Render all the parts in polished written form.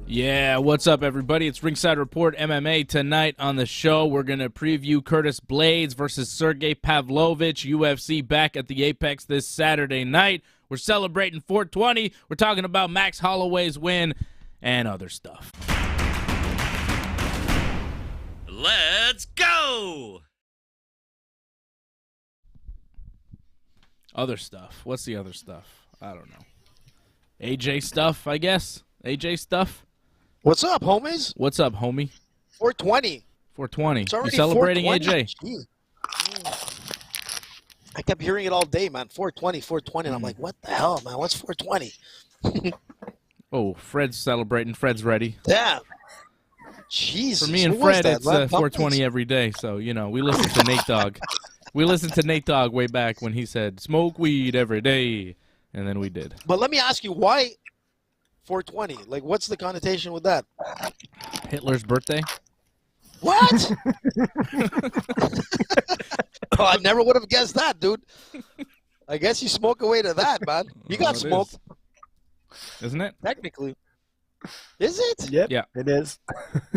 Yeah, what's up, everybody? It's Ringside Report MMA. Tonight on the show, we're going to preview Curtis Blaydes versus Sergey Pavlovich. UFC back at the Apex this Saturday night. We're celebrating 420. We're talking about Max Holloway's win and other stuff. Let's go! Other stuff. What's the other stuff? I don't know. AJ stuff, I guess? AJ stuff? What's up, homies? What's up, homie? 420. 420. It's already You celebrating 420? AJ? Jeez. I kept hearing it all day, man. 420, 420. And I'm like, what the hell, man? What's 420? Oh, Fred's celebrating. Fred's ready. Damn. Jesus. For me and Fred, it's 420 every day. So, you know, we listen to Nate Dogg. We listened to Nate Dogg way back when he said, smoke weed every day. And then we did. But let me ask you, why 420? Like, what's the connotation with that? Hitler's birthday? What? Oh, I never would have guessed that, dude. I guess you smoke away to that, man. You got smoked. Isn't it? Technically. Is it? Yep, Yeah. it is.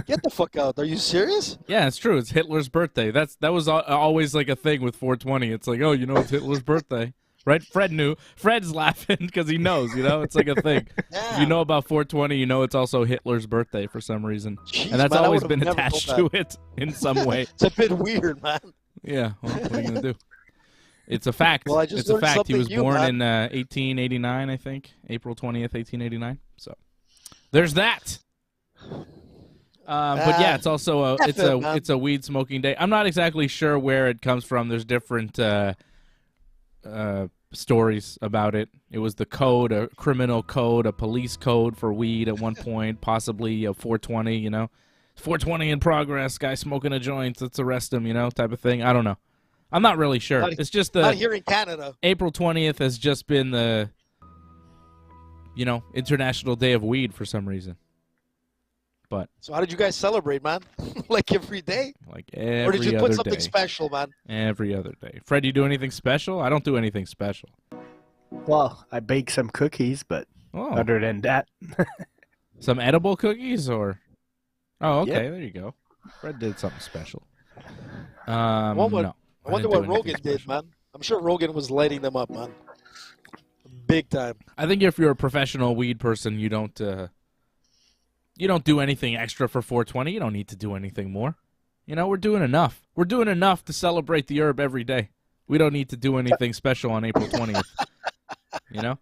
Get the fuck out. Are you serious? Yeah, it's true. It's Hitler's birthday. That was always like a thing with 420. It's like, oh, you know, it's Hitler's birthday. Right? Fred knew. Fred's laughing because he knows, you know? It's like a thing. Yeah. If you know about 420, you know it's also Hitler's birthday for some reason. Jeez, And that's man, I always would've been never attached thought to it in some way. It's a bit weird, man. Yeah, well, what are you going to do? It's a fact. Well, I just it's a learned fact. He something was new, born man. in 1889, I think. April 20th, 1889. So there's that. But yeah, it's also it's a weed smoking day. I'm not exactly sure where it comes from. There's different stories about it. It was the code, a criminal code, a police code for weed at one point, possibly a 420, you know. 420 in progress, guy smoking a joint, let's arrest him, you know, type of thing. I don't know. I'm not really sure. It's just Not here in Canada. April 20th has just been the, you know, International Day of Weed for some reason. But So how did you guys celebrate, man? Like every day? like every Or did you put other something day. special, man? Every other day. Fred, you do anything special? I don't do anything special. Well, I baked some cookies, but Oh, other than that, some edible cookies or? Oh, okay, Yep. there you go. Fred did something special. What No. I wonder what Rogan did, man. I'm sure Rogan was lighting them up, man. Big time. I think if you're a professional weed person, you don't do anything extra for 420. You don't need to do anything more. You know, we're doing enough. We're doing enough to celebrate the herb every day. We don't need to do anything special on April 20th. You know?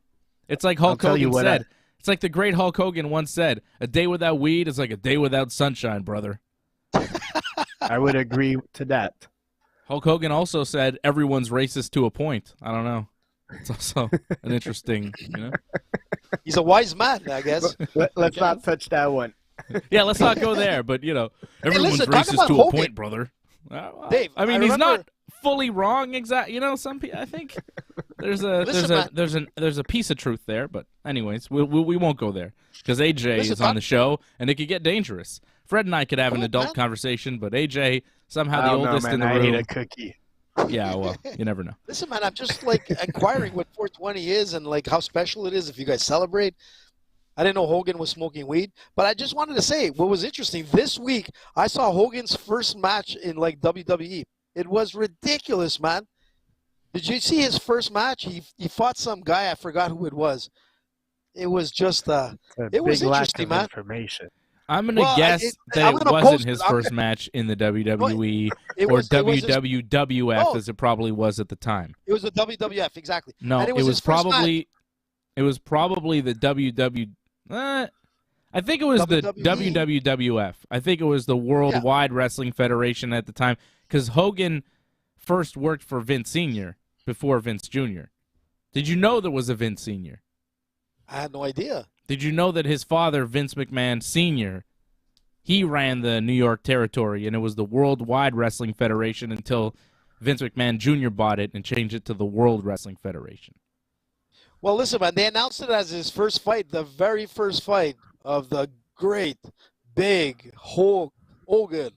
It's like Hulk Hogan said. It's like the great Hulk Hogan once said, a day without weed is like a day without sunshine, brother. I would agree to that. Hulk Hogan also said everyone's racist to a point. I don't know. It's also an interesting, you know? He's a wise man, I guess. Let's not touch that one. Yeah, let's not go there, but, you know, everyone's listen, talk racist about to a Hogan. point, brother. Dave, I mean, I he's remember- not fully wrong. Exactly. You know, some people. I think there's a Listen, there's a piece of truth there. But anyways, we won't go there because AJ Listen, is on the show and it could get dangerous. Fred and I could have an Cool, adult man. conversation, but AJ somehow I the don't know, oldest man. in the I room. ate a cookie. Yeah, well, you never know. Listen, man, I'm just like inquiring what 420 is and like how special it is if you guys celebrate. I didn't know Hogan was smoking weed, but I just wanted to say what was interesting this week. I saw Hogan's first match in like WWE. It was ridiculous, man. Did you see his first match? He fought some guy. I forgot who it was. It was just it was interesting, man. Information. I'm gonna Well, guess that I'm it gonna wasn't post his it. first match in the WWE or was his- WWF No. as it probably was at the time. It was the WWF, exactly. No, And it was his first match. probably the WW. I think it was the WWE. WWF. I think it was the Worldwide Wrestling Federation at the time because Hogan first worked for Vince Sr. before Vince Jr. Did you know there was a Vince Sr.? I had no idea. Did you know that his father, Vince McMahon Sr., he ran the New York territory, and it was the Worldwide Wrestling Federation until Vince McMahon Jr. bought it and changed it to the World Wrestling Federation. Well, listen, man, they announced it as his first fight, the very first fight of the great, big Hogan.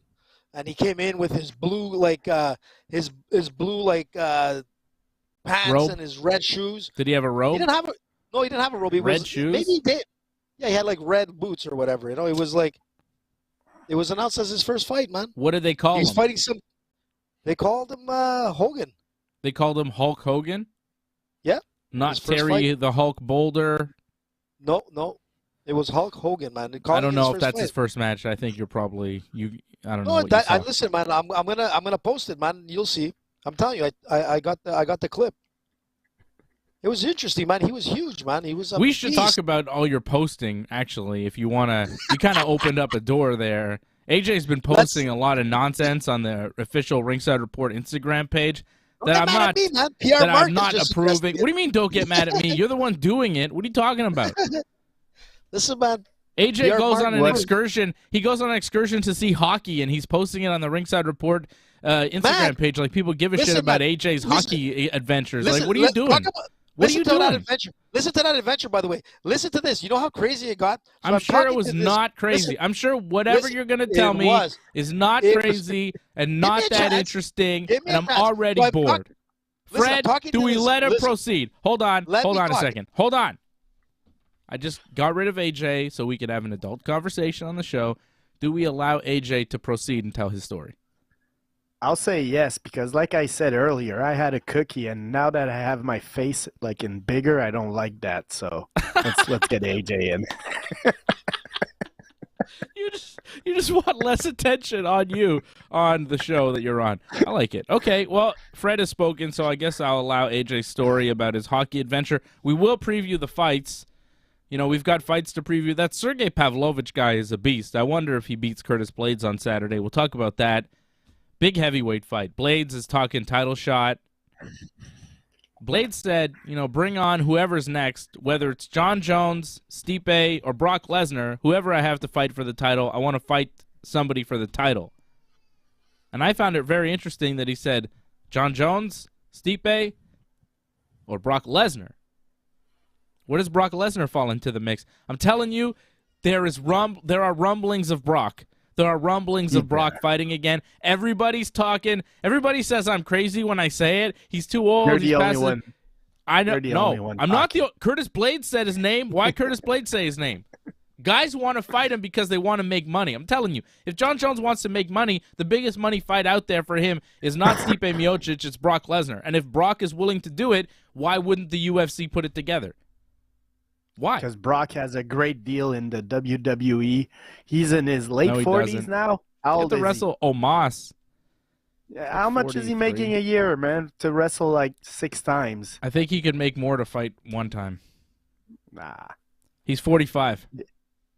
And he came in with his blue, his blue, pants Robe? and his red shoes. Did he have a robe? He didn't have no, he didn't have a robe. He Red shoes? Maybe he did. Yeah, he had, red boots or whatever. You know, it was announced as his first fight, man. What did they call He was him? fighting they called him Hogan. They called him Hulk Hogan? Yeah. Not His first Terry fight. the Hulk Boulder? No. It was Hulk Hogan, man. They I called don't him know his if that's first his fight. first match. I think you're probably I don't know No, what you saw. listen, man. I'm gonna post it, man. You'll see. I'm telling you, I got the clip. It was interesting, man. He was huge, man. He was. We should talk about all your posting, actually, if you want to. You kind of opened up a door there. AJ's been posting a lot of nonsense on the official Ringside Report Instagram page that I'm not approving. What do you mean, don't get mad at me? You're the one doing it. What are you talking about? Listen, man. AJ goes on an excursion. He goes on an excursion to see hockey, and he's posting it on the Ringside Report Instagram page. Like, people give a shit about AJ's hockey adventures. Like, what are you doing? What are you doing? Listen to that adventure, by the way. Listen to this. You know how crazy it got? So I'm sure it was not crazy. I'm sure whatever you're going to tell me is not crazy and not that interesting, and I'm already bored. Fred, do we let him proceed? Hold on. Hold on a second. Hold on. I just got rid of AJ so we could have an adult conversation on the show. Do we allow AJ to proceed and tell his story? I'll say yes, because like I said earlier, I had a cookie, and now that I have my face in bigger, I don't like that. So let's get AJ in. You just want less attention on you on the show that you're on. I like it. Okay, well, Fred has spoken, so I guess I'll allow AJ's story about his hockey adventure. We will preview the fights. You know, we've got fights to preview. That Sergey Pavlovich guy is a beast. I wonder if he beats Curtis Blaydes on Saturday. We'll talk about that. Big heavyweight fight. Blaydes is talking title shot. Blaydes said, bring on whoever's next, whether it's John Jones, Stipe, or Brock Lesnar, whoever I have to fight for the title, I want to fight somebody for the title. And I found it very interesting that he said John Jones, Stipe, or Brock Lesnar. Where does Brock Lesnar fall into the mix? I'm telling you, there are rumblings of Brock. There are rumblings of Brock fighting again. Everybody's talking. Everybody says I'm crazy when I say it. He's too old. You're the only one. I know. No, I'm not the. Curtis Blaydes said his name. Why Curtis Blaydes say his name? Guys want to fight him because they want to make money. I'm telling you, if John Jones wants to make money, the biggest money fight out there for him is not Stipe Miocic, it's Brock Lesnar. And if Brock is willing to do it, why wouldn't the UFC put it together? Why? Because Brock has a great deal in the WWE. He's in his late 40s now. How old to is wrestle Omos. Yeah, how much is he making a year, man, to wrestle 6 times? I think he could make more to fight one time. Nah. He's 45.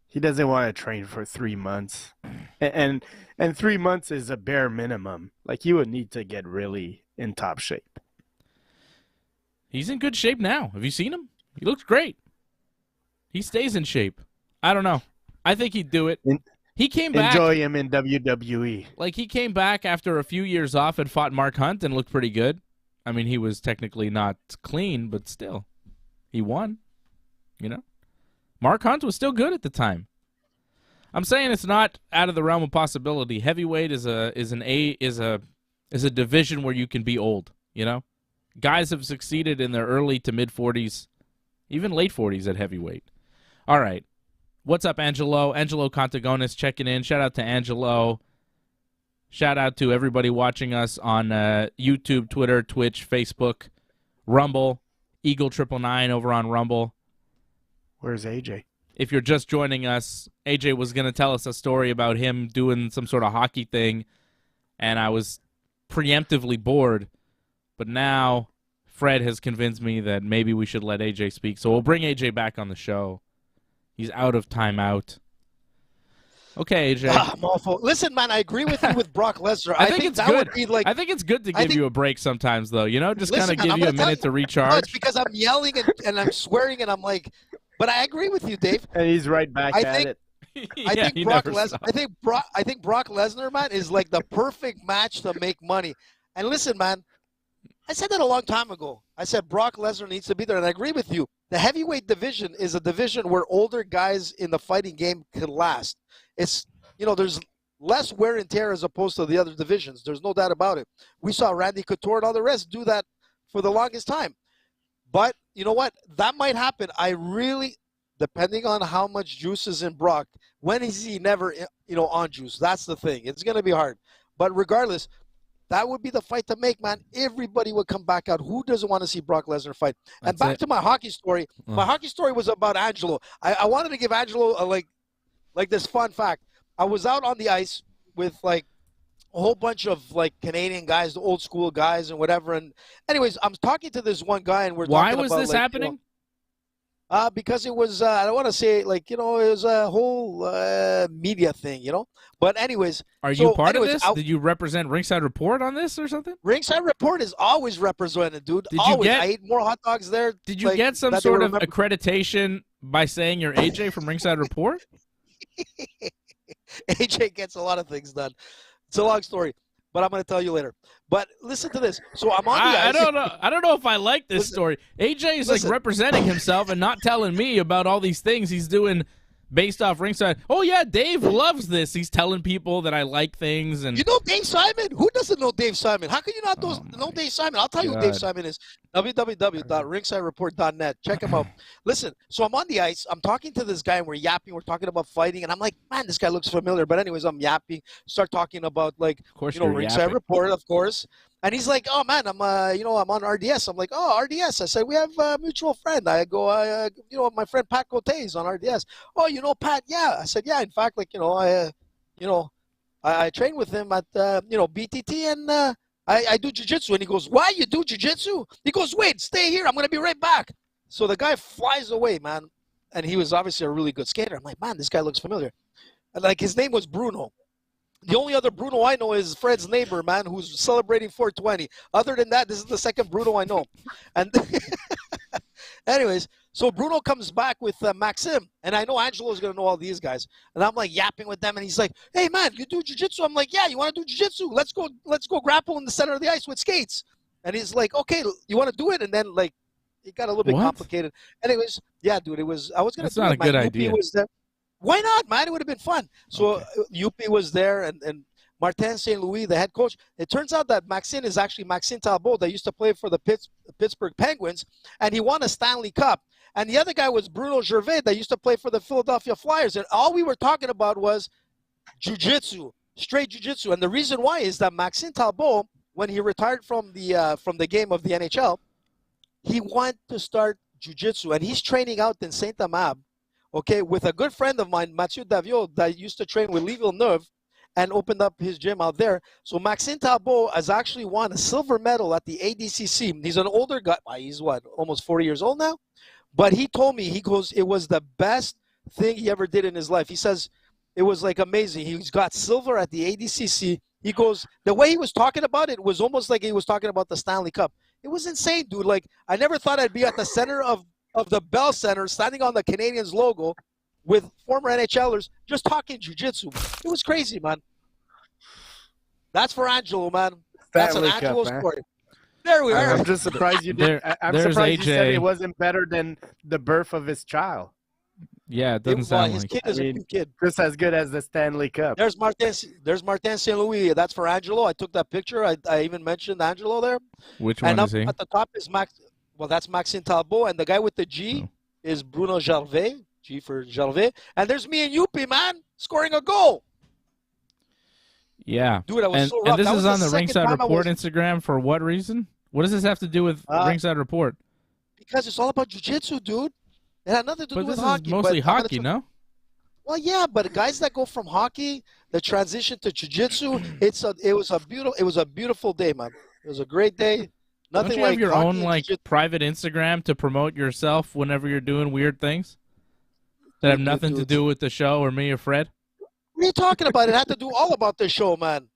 He doesn't want to train for 3 months. And 3 months is a bare minimum. He would need to get really in top shape. He's in good shape now. Have you seen him? He looks great. He stays in shape. I don't know. I think he'd do it. He came back. Enjoy him in WWE. He came back after a few years off and fought Mark Hunt and looked pretty good. I mean, he was technically not clean, but still. He won. Mark Hunt was still good at the time. I'm saying it's not out of the realm of possibility. Heavyweight is a division where you can be old, Guys have succeeded in their early to mid 40s, even late 40s at heavyweight. All right. What's up, Angelo? Angelo Contagonis checking in. Shout out to Angelo. Shout out to everybody watching us on YouTube, Twitter, Twitch, Facebook, Rumble, Eagle999 over on Rumble. Where's AJ? If you're just joining us, AJ was going to tell us a story about him doing some sort of hockey thing, and I was preemptively bored. But now Fred has convinced me that maybe we should let AJ speak. So we'll bring AJ back on the show. He's out of timeout. Okay, AJ. I'm awful. Listen, man, I agree with you with Brock Lesnar. I think it's that good. would be like, I think it's good to give you a break sometimes, though. You know, just kind of Listen, give you a minute to recharge. No, it's because I'm yelling and I'm swearing and I'm like, but I agree with you, Dave. And he's right back at it. I think Brock Lesnar. I think Brock Lesnar, man, is like the perfect match to make money. And listen, man, I said that a long time ago. I said Brock Lesnar needs to be there, and I agree with you. The heavyweight division is a division where older guys in the fighting game can last. It's, there's less wear and tear as opposed to the other divisions. There's no doubt about it. We saw Randy Couture and all the rest do that for the longest time. But you know what? That might happen. I really, depending on how much juice is in Brock, when is he never, on juice? That's the thing. It's going to be hard. But regardless, that would be the fight to make, man. Everybody would come back out. Who doesn't want to see Brock Lesnar fight? And back to my hockey story. My hockey story was about Angelo. I wanted to give Angelo like this fun fact. I was out on the ice with like a whole bunch of like Canadian guys, the old school guys and whatever. And anyways, I'm talking to this one guy and we're talking about. Why was this happening? Because it was, I don't want to say it was a whole media thing, But anyways. Are you part of this? Did you represent Ringside Report on this or something? Ringside Report is always represented, dude. I ate more hot dogs there. Did you get some sort of accreditation by saying you're AJ from Ringside Report? AJ gets a lot of things done. It's a long story, but I'm going to tell you later. But listen to this. So I'm on the ice. I don't know if I like this story. AJ is like representing himself and not telling me about all these things he's doing based off Ringside. Oh yeah, Dave loves this. He's telling people that I like things. And you know Dave Simon? Who doesn't know Dave Simon? How can you not know Dave Simon? I'll tell you who Dave Simon is. www.ringsidereport.net. Check him out. Listen, so I'm on the ice. I'm talking to this guy and we're yapping. We're talking about fighting. And I'm like, man, this guy looks familiar. But anyways, I'm yapping. Start talking about Ringside Report, of course. And he's like, oh, man, I'm on RDS. I'm like, oh, RDS. I said, we have a mutual friend. I go, my friend Pat Cote is on RDS. Oh, you know Pat? Yeah. I said, yeah. In fact, I train with him at, BTT and I do jiu-jitsu. And he goes, why? You do jiu-jitsu? He goes, wait, stay here. I'm going to be right back. So the guy flies away, man. And he was obviously a really good skater. I'm like, man, this guy looks familiar. And like his name was Bruno. The only other Bruno I know is Fred's neighbor, man, who's celebrating 420. Other than that, this is the second Bruno I know. And anyways, so Bruno comes back with Maxim, and I know Angelo's going to know all these guys. And I'm like yapping with them, and he's like, hey, man, you do jiu-jitsu? I'm like, yeah, you want to do jiu-jitsu? Let's go grapple in the center of the ice with skates. And he's like, okay, you want to do it? And then, like, it got a little bit complicated. Anyways, yeah, dude, I was going to do it. That's not a good idea. Was there. Why not, man? It would have been fun. So Yuppie was there, and Martin St. Louis, the head coach. It turns out that Maxine is actually Maxime Talbot that used to play for the Pittsburgh Penguins, and he won a Stanley Cup. And the other guy was Bruno Gervais that used to play for the Philadelphia Flyers. And all we were talking about was jiu-jitsu, straight jiu-jitsu. And the reason why is that Maxime Talbot, when he retired from the game of the NHL, he wanted to start jiu-jitsu, and he's training out in Saint-Amab. Okay, with a good friend of mine, Mathieu Daviot, that used to train with Lee Villeneuve and opened up his gym out there. So Maxime Talbot has actually won a silver medal at the ADCC. He's an older guy. He's almost 40 years old now? But he told me, he goes, it was the best thing he ever did in his life. He says it was like amazing. He's got silver at the ADCC. He goes, the way he was talking about it was almost like he was talking about the Stanley Cup. It was insane, dude. Like, I never thought I'd be at the center of the Bell Center, standing on the Canadiens logo with former NHLers, just talking jiu-jitsu. It was crazy, man. That's for Angelo, man. That's an Angelo story. There we are. I'm just surprised you did. I'm surprised you said it wasn't better than the birth of his child. Yeah, it doesn't sound his like kid is a new kid. Just as good as the Stanley Cup. There's Martin St. Louis. That's for Angelo. I took that picture. I even mentioned Angelo there. Which one is he? At the top is Max. Well, that's Maxime Talbot, and the guy with the G is Bruno Gervais. G for Gervais. And there's me and Yuppie, man, scoring a goal. Yeah. Dude, I was and, so rough. and this That is was on the second Ringside time I Report was- Instagram for what reason? What does this have to do with Ringside Report? Because it's all about jiu-jitsu, dude. It had nothing to But do this with is hockey. mostly but I'm gonna hockey, tell- no? Well, yeah, but guys that go from hockey, the transition to jiu-jitsu, it was a beautiful day, man. It was a great day. Nothing Don't you like have your hockey own and like jiu-jitsu. private Instagram to promote yourself whenever you're doing weird things that have nothing to do with the show or me or Fred? What are you talking about? It had to do all about the show, man.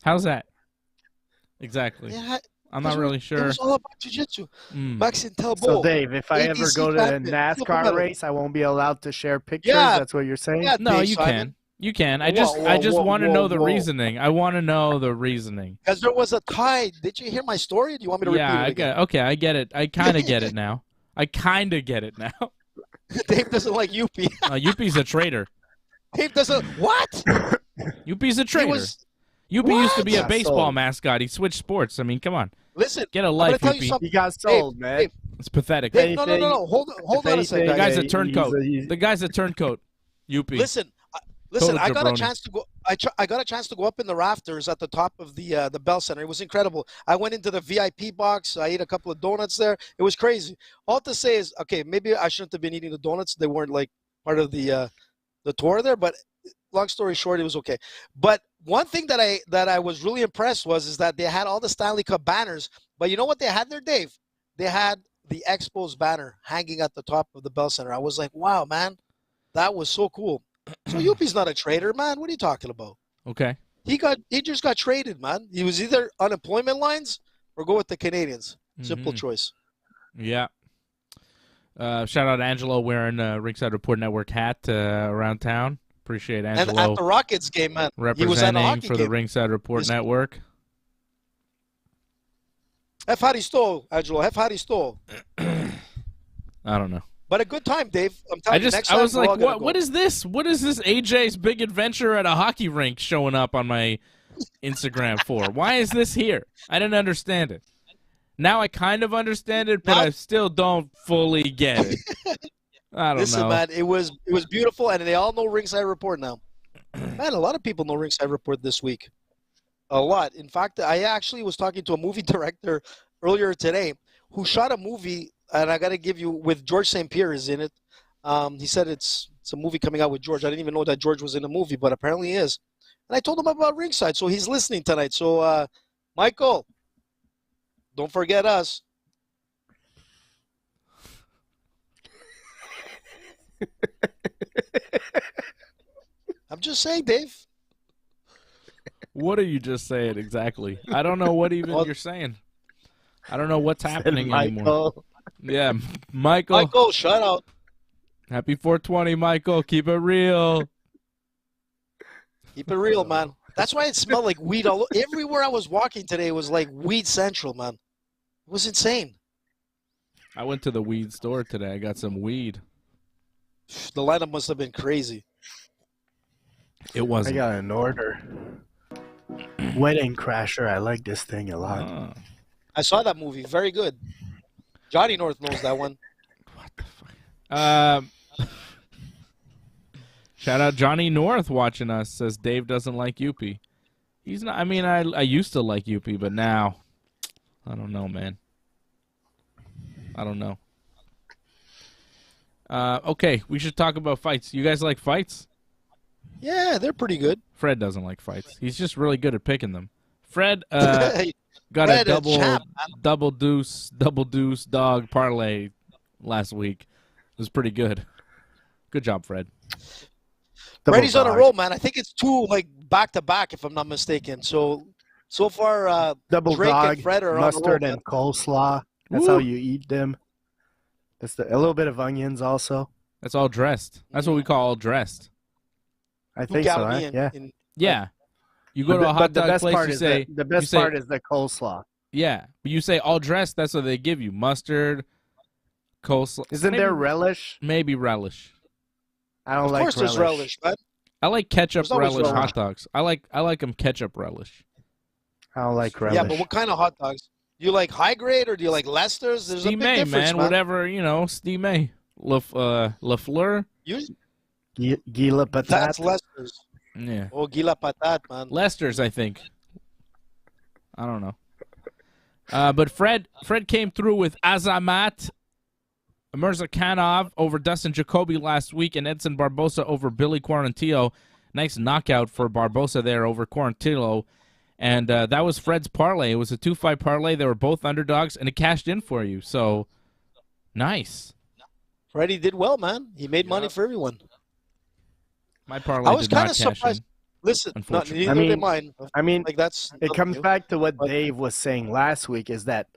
How's that? Exactly. I'm not really It sure. was all about jiu-jitsu. Max Intel So, Dave, if I ever ABC go to a champion, silver NASCAR medal. race, I won't be allowed to share pictures? Yeah. That's what you're saying? Yeah, No, Dave you Simon. can. You can. I Whoa, just whoa, want to whoa, know the whoa. reasoning. I want to know the reasoning. Because there was a tie. Did you hear my story? Do you want me to Yeah, repeat it again? okay, I get it. I kind of get it now. I kind of get it now. Dave doesn't like Yuppie. Yuppie's a traitor. Dave doesn't. What? Yuppie's a He traitor. was. Yuppie used to be a What? baseball Sold. mascot. He switched sports. I mean, come on. Listen. Get a I'm life, gonna tell you Yuppie. something. He got sold, man. Dave, It's pathetic. Dave, no. Hold on a second. The guys. guy's a Yeah, turncoat. he's- The guy's a turncoat. Yuppie. Listen. Total I got a jabroni. chance to go. I got a chance to go up in the rafters at the top of the Bell Center. It was incredible. I went into the VIP box. I ate a couple of donuts there. It was crazy. All to say is, okay, maybe I shouldn't have been eating the donuts. They weren't like part of the tour there. But long story short, it was okay. But one thing that I was really impressed is that they had all the Stanley Cup banners. But you know what they had there, Dave? They had the Expos banner hanging at the top of the Bell Center. I was like, wow, man, that was so cool. So Yuppie's not a traitor, man. What are you talking about? Okay. He just got traded, man. He was either unemployment lines or go with the Canadians. Simple choice. Yeah. Shout out to Angelo wearing a Ringside Report Network hat around town. Appreciate And Angelo at the Rockets game, man, he was at a representing hockey for the game. Ringside Report Network. Have Harry Stoll, Angelo. Have Harry Stoll. I don't know. But a good time, Dave. I'm telling you, next time I was we're all like, gonna what go. is this? What is this AJ's big adventure at a hockey rink showing up on my Instagram for? Why is this here? I didn't understand it. Now I kind of understand it, but Now- I still don't fully get it. I don't Listen, know. man, it was beautiful, and they all know Ringside Report now. Man, a lot of people know Ringside Report this week. A lot. In fact, I actually was talking to a movie director earlier today who shot a movie, and I got to give you, with George St. Pierre is in it. He said it's a movie coming out with George. I didn't even know that George was in the movie, but apparently he is. And I told him about Ringside, so he's listening tonight. So, Michael, don't forget us. I'm just saying, Dave. What are you just saying exactly? I don't know what even Well- you're saying. I don't know what's happening anymore. Michael. Yeah, Michael. Michael, shout out. Happy 420, Michael. Keep it real. Keep it real, man. That's why it smelled like weed everywhere I was walking today was like weed central, man. It was insane. I went to the weed store today. I got some weed. The lineup must have been crazy. It I wasn't. got an order. Wedding Crasher. I like this thing a lot. Oh, I saw that movie. Very good. Johnny North knows that one. what the fuck? Shout out Johnny North watching us. Says Dave doesn't like Yuppie. He's not. I mean, I used to like Yuppie, but now, I don't know, man. I don't know. Okay, we should talk about fights. You guys like fights? Yeah, they're pretty good. Fred doesn't like fights. He's just really good at picking them. Fred got Fred a is champ, double deuce dog parlay last week. It was pretty good. Good job, Fred. Brady's on a dog. roll, man. I think it's two like back to back, if I'm not mistaken. So far, Double Drake dog, and Fred are mustard on the roll, and coleslaw. That's Woo. how you eat them. That's a little bit of onions also. That's all dressed. That's what we call all dressed. I Two think so. gallon Huh? in- Yeah. in- Yeah. You go to a hot the dog best place, part you is say the best say- part is the coleslaw. yeah, but you say all dressed. That's what they give you: mustard, coleslaw. Isn't maybe, there relish? maybe relish? I don't Of like course, there's relish, man. I like ketchup There's always relish relish. hot dogs. I like them ketchup relish. I don't like relish. Yeah, but what kind of hot dogs? Do you like high grade or do you like Lester's? There's a big Steam difference, man, whatever steam La Fleur. You, Gila patat. that's Lester's. Yeah. Oh, Gila Patat, man. Leicester's, I think. I don't know. But Fred came through with Azamat Mirzakhanov over Dustin Jacoby last week and Edson Barbosa over Billy Quarantillo. Nice knockout for Barbosa there over Quarantillo. And that was Fred's parlay. It was a 2-fight parlay. They were both underdogs, and it cashed in for you. So, nice. Freddie did well, man. He made money for everyone. My parlay I was kind of surprised. Listen, Unfortunately. neither did mine. Like that's it comes back to what Dave was saying last week, is that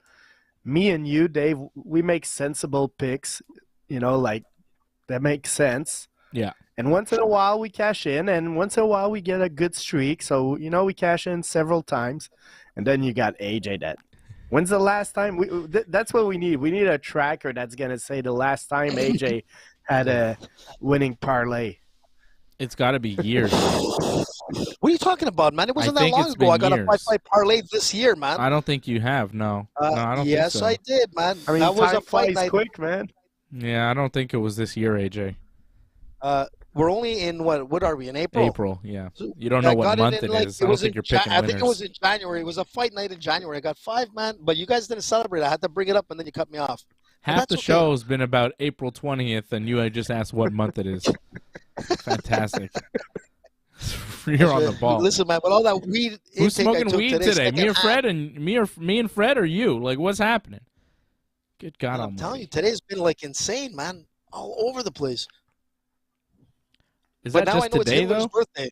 me and you, Dave, we make sensible picks, like that makes sense. Yeah. And once in a while we cash in, and once in a while we get a good streak. So, we cash in several times. And then you got AJ that. When's the last time? That's what we need. We need a tracker that's going to say the last time AJ had a winning parlay. It's got to be years. What are you talking about, man? It wasn't that think long it's ago. I been got years. a 5-fight parlay this year, man. I don't think you have, no. No, I don't yes, think so. I did, man. I mean, that was time a fight flies night. quick, man. Yeah, I don't think it was this year, AJ. We're only in what are we in April? April, yeah. You don't know what month it is. I don't think you're picking I winners. think it was in January. It was a fight night in January. I got 5, man. But you guys didn't celebrate. I had to bring it up, and then you cut me off. Half the show's been about April 20th, and you just asked what month it is. Fantastic. You're on the ball. Listen, man, with all that weed Who's intake I smoking took weed today? today? Me or Fred, and me and Fred, or you? Like, what's happening? Good God I'm Almighty! telling you, today's been like insane, man, all over the place. Is But that now just I know today it's Hitler's though? birthday.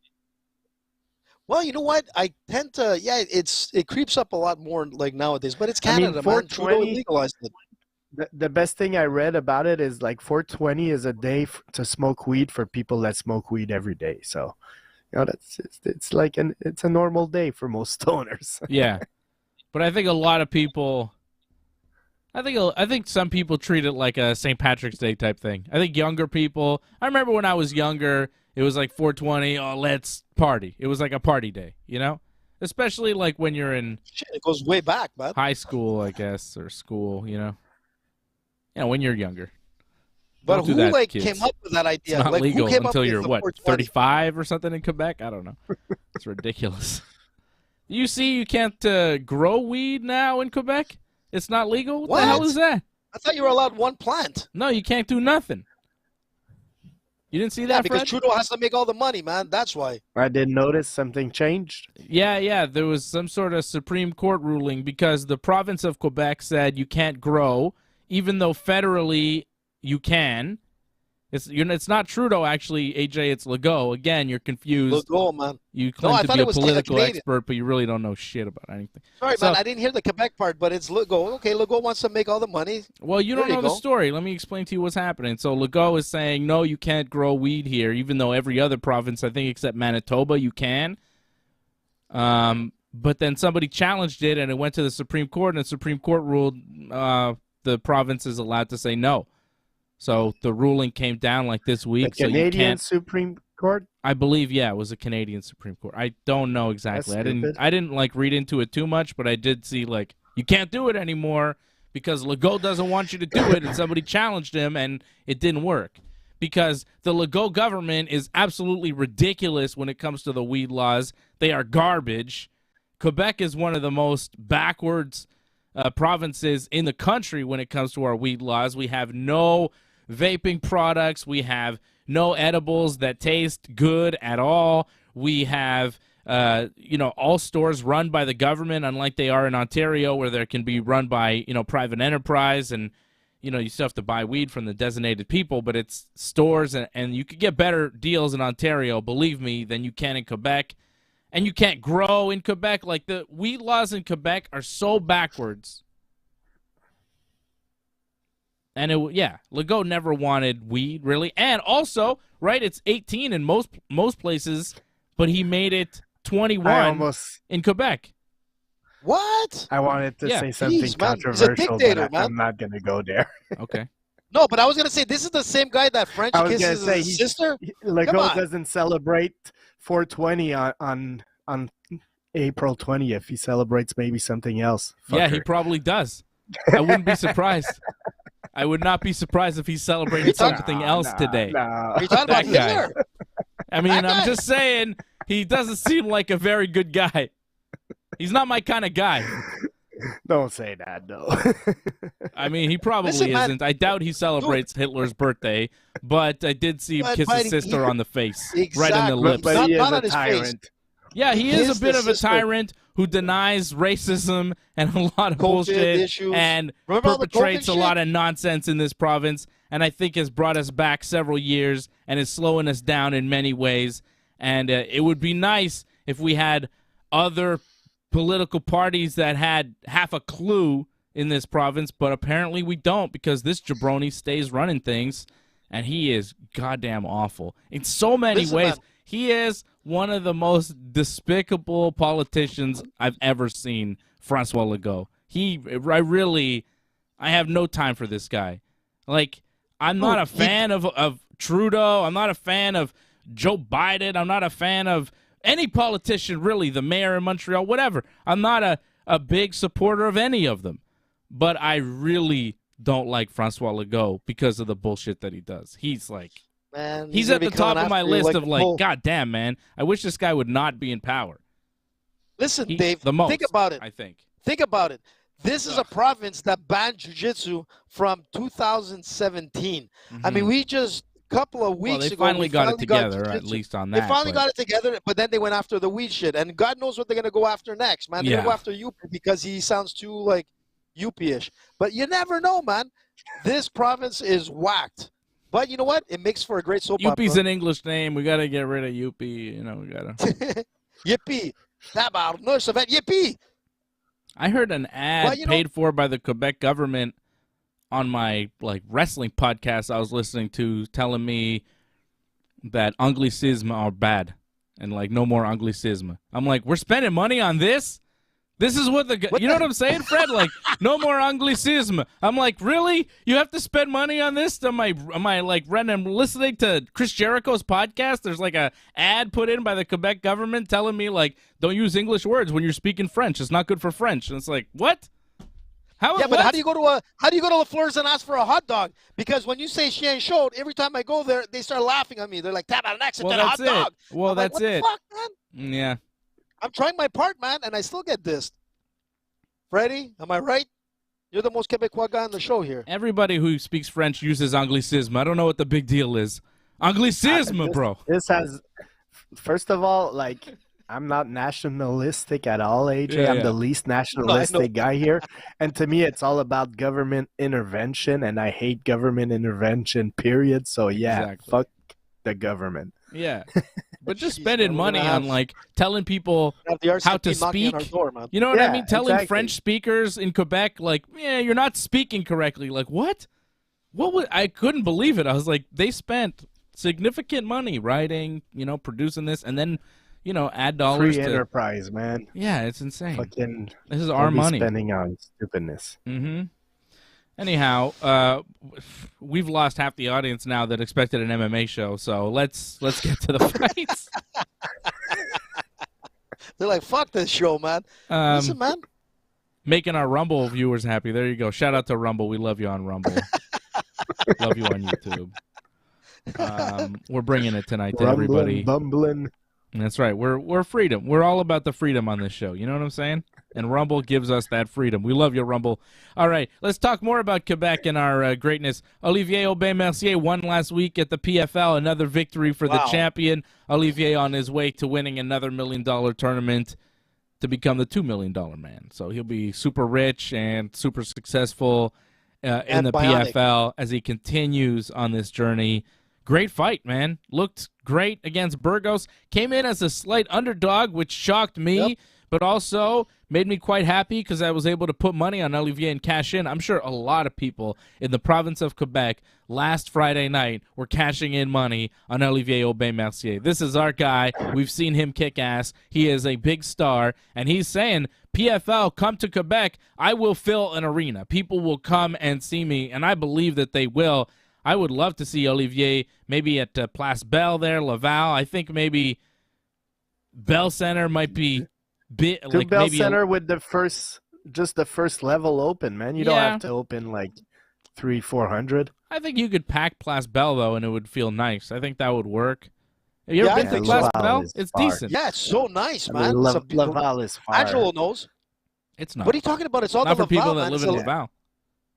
Well, you know what? I tend to, it creeps up a lot more like nowadays. But it's Canada, man. Trudeau legalized it. The best thing I read about it is like 420 is a day to smoke weed for people that smoke weed every day. So, it's like it's a normal day for most stoners. Yeah, but I think a lot of people. I think some people treat it like a St. Patrick's Day type thing. I think younger people. I remember when I was younger, it was like 420. Oh, let's party. It was like a party day, especially like when you're in. Shit, it goes way back, man. High school, I guess, or school. When you're younger. But Don't who kids. came up with that idea? It's not like, legal who came until up you're with what, 420? 35 or something in Quebec? I don't know. It's ridiculous. You see, you can't grow weed now in Quebec. It's not legal. What the hell is that? I thought you were allowed one plant. No, you can't do nothing. You didn't see Yeah, that, because Fred? Trudeau has to make all the money, man. That's why. I didn't notice something changed. Yeah. There was some sort of Supreme Court ruling because the province of Quebec said you can't grow, even though federally you can. It's not Trudeau, actually, AJ. It's Legault. Again, you're confused. Legault, man. You claim I to thought be it a was political Canadian. expert, but you really don't know shit about anything. Sorry, man. I didn't hear the Quebec part, but it's Legault. Okay, Legault wants to make all the money. Well, you don't know the story. Let me explain to you what's happening. So Legault is saying, no, you can't grow weed here, even though every other province, I think except Manitoba, you can. But then somebody challenged it, and it went to the Supreme Court, and the Supreme Court ruled the province is allowed to say no. So the ruling came down like this week. The Canadian Supreme Court? I believe, yeah, it was a Canadian Supreme Court. I don't know exactly. I didn't like read into it too much, but I did see like you can't do it anymore because Legault doesn't want you to do it, and somebody challenged him, and it didn't work because the Legault government is absolutely ridiculous when it comes to the weed laws. They are garbage. Quebec is one of the most backwards provinces in the country when it comes to our weed laws. We have no vaping products. We have no edibles that taste good at all. We have, all stores run by the government, unlike they are in Ontario, where there can be run by, private enterprise, and you still have to buy weed from the designated people. But it's stores, and you could get better deals in Ontario, believe me, than you can in Quebec. And you can't grow in Quebec. Like the weed laws in Quebec are so backwards. And Legault never wanted weed, really. And also, right, it's 18 in most places, but he made it 21 in Quebec. What? I wanted to say something controversial, but I'm not going to go there. Okay. No, but I was going to say, this is the same guy that French kisses his sister? Legault doesn't celebrate 420 on April 20th. He celebrates maybe something else. Yeah, he probably does. I wouldn't be surprised. I would not be surprised if he celebrated something else today. Are you talking about Hitler? I mean, I'm just saying, he doesn't seem like a very good guy. He's not my kind of guy. Don't say that, though. I mean, he probably Listen, man. isn't. I doubt he celebrates Hitler's birthday, but I did see him kiss his sister on the face, right in the lips. But he is Not a on his face. tyrant. Yeah, he is a Kiss bit the of a sister. tyrant who denies racism and a lot of COVID bullshit issues. and Remember all the perpetrates COVID a lot of nonsense in this province, and I think has brought us back several years and is slowing us down in many ways. And it would be nice if we had other political parties that had half a clue in this province, but apparently we don't, because this jabroni stays running things, and he is goddamn awful in so many Listen, ways. man. He is one of the most despicable politicians I've ever seen, Francois Legault. I have no time for this guy. Like, I'm not a fan of Trudeau. I'm not a fan of Joe Biden. I'm not a fan of any politician, really, the mayor in Montreal, whatever. I'm not a big supporter of any of them. But I really don't like Francois Legault because of the bullshit that he does. He's like, Man, he's gonna at the be top coming of my after you list like of a like, bull. God damn, man, I wish this guy would not be in power. Listen, He- Dave, the most, think about it. I think. Think about it. This is a province that banned jiu-jitsu from 2017. I mean, we just a couple of weeks Well, they ago finally we got it finally got together, at jiu-jitsu. least on They that. finally but- got it together, but then they went after the weed shit, and God knows what they're gonna go after next, man. They're gonna go Yeah. after Yuppie because he sounds too like Yuppie-ish. But you never know, man. This province is whacked. But you know what? It makes for a great soap Yuppie's opera. an English name. We got to get rid of Yuppie. You know, we got to. Yippee! Tabarnouche, ça va être yippee! I heard an ad Well, you know- paid for by the Quebec government on my like wrestling podcast I was listening to, telling me that anglicism are bad and like no more anglicism. I'm like, we're spending money on this. This is what you know what I'm saying, Fred? Like, no more anglicism. I'm like, really? You have to spend money on this? Am I like random listening to Chris Jericho's podcast? There's like a ad put in by the Quebec government telling me like, don't use English words when you're speaking French. It's not good for French. And it's like, what? Yeah, but what? how do you go to LaFleur's and ask for a hot dog? Because when you say chien chaud, every time I go there, they start laughing at me. They're like, tabarnak, c'est Well, un that's hot dog. it. Well, I'm like, that's what it. the fuck, man? Yeah. I'm trying my part, man, and I still get dissed. Freddie, am I right? You're the most Quebecois guy on the show here. Everybody who speaks French uses anglicism. I don't know what the big deal is. Anglicism, bro. This has, first of all, like, I'm not nationalistic at all, AJ. Yeah, I'm yeah. the least nationalistic guy here. And to me, it's all about government intervention, and I hate government intervention, period. So, yeah, Exactly. fuck the government. Yeah. But just Jeez, spending man, we're money gonna on have- like telling people Have the RCMP how to knocking on our speak. door, man. You know what I Yeah, mean? Telling exactly. French speakers in Quebec, like, yeah, you're not speaking correctly. Like, what? I couldn't believe it. I was like, they spent significant money writing, producing this, and then, add dollars Free to. enterprise, man. Yeah, it's insane. Fucking This is don't our be money. spending on stupidness. Mm-hmm. Anyhow, we've lost half the audience now that expected an MMA show, so let's get to the fights. They're like, fuck this show, man. Listen, man. Making our Rumble viewers happy. There you go. Shout out to Rumble. We love you on Rumble. Love you on YouTube. We're bringing it tonight to everybody. Bumbling. That's right. We're freedom. We're all about the freedom on this show. You know what I'm saying? And Rumble gives us that freedom. We love you, Rumble. All right, let's talk more about Quebec and our greatness. Olivier Aubin-Mercier won last week at the PFL. Another victory for the champion. Olivier on his way to winning another $1 million tournament to become the $2 million man. So he'll be super rich and super successful in And the bionic. PFL as he continues on this journey. Great fight, man. Looked great against Burgos. Came in as a slight underdog, which shocked me, but also made me quite happy because I was able to put money on Olivier and cash in. I'm sure a lot of people in the province of Quebec last Friday night were cashing in money on Olivier Aubin-Mercier. This is our guy. We've seen him kick ass. He is a big star, and he's saying, PFL, come to Quebec. I will fill an arena. People will come and see me, and I believe that they will. I would love to see Olivier maybe at Place Belle there, Laval. I think maybe Bell Center might be bit To like Bell maybe Center with the first level open, man. You don't Yeah. have to open like 300-400. I think you could pack Place Belle though, and it would feel nice. I think that would work. Have you ever Yeah, been I to think Class so. Bell? is It's far. decent. Yeah, it's so nice, I man. mean, Some people, Laval is far. Angelo knows. It's not. What are you talking about? It's all Not the for people Laval, that man. live It's in a- Laval.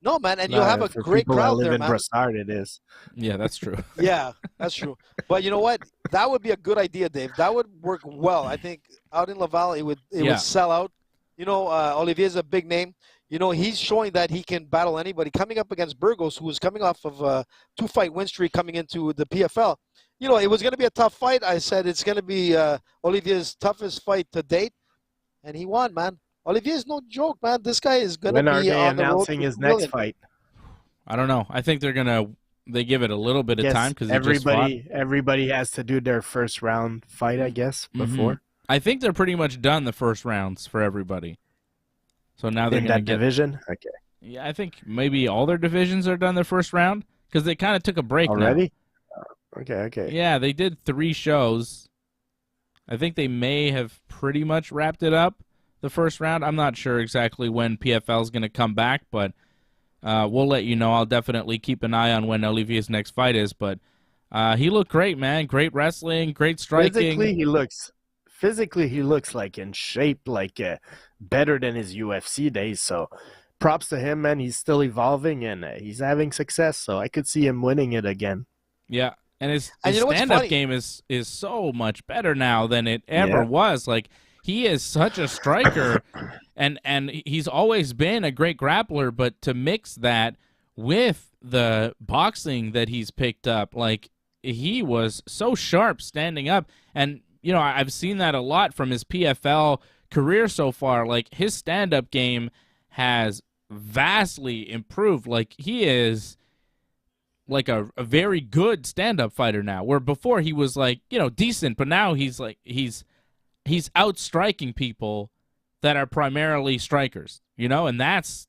No, man, and No, you'll have a for great people that crowd live there, in man. Brossard, it is. Yeah, that's true. Yeah, that's true. But you know what? That would be a good idea, Dave. That would work well. I think out in Laval, it would Yeah. sell out. You know, Olivier's a big name. You know, he's showing that he can battle anybody. Coming up against Burgos, who was coming off of a 2-fight win streak coming into the PFL. You know, it was going to be a tough fight. I said it's going to be Olivier's toughest fight to date, and he won, man. Olivier's no joke, man. This guy is going to When are be they on the road announcing to his 2 next million. fight? I don't know. I think they give it a little bit of Yes, time because he just fought. everybody has to do their first round fight, I guess, before I think they're pretty much done the first rounds for everybody. So now they're in going to that get. division. Okay, Yeah, I think maybe all their divisions are done their first round because they kind of took a break now. already. Okay. Yeah, they did 3 shows. I think they may have pretty much wrapped it up the first round. I'm not sure exactly when PFL is going to come back, but we'll let you know. I'll definitely keep an eye on when Olivier's next fight is. But he looked great, man. Great wrestling, great striking. Physically, he looks like in shape, like better than his UFC days. So, props to him, man. He's still evolving and he's having success. So I could see him winning it again. Yeah, and his And you know what's stand-up funny? game is so much better now than it ever was. Like, he is such a striker, and he's always been a great grappler, but to mix that with the boxing that he's picked up, like, he was so sharp standing up. And, you know, I've seen that a lot from his PFL career so far. Like, his stand-up game has vastly improved. Like, he is like a very good stand-up fighter now, where before he was like, you know, decent, but now he's like he's outstriking people that are primarily strikers, you know, and that's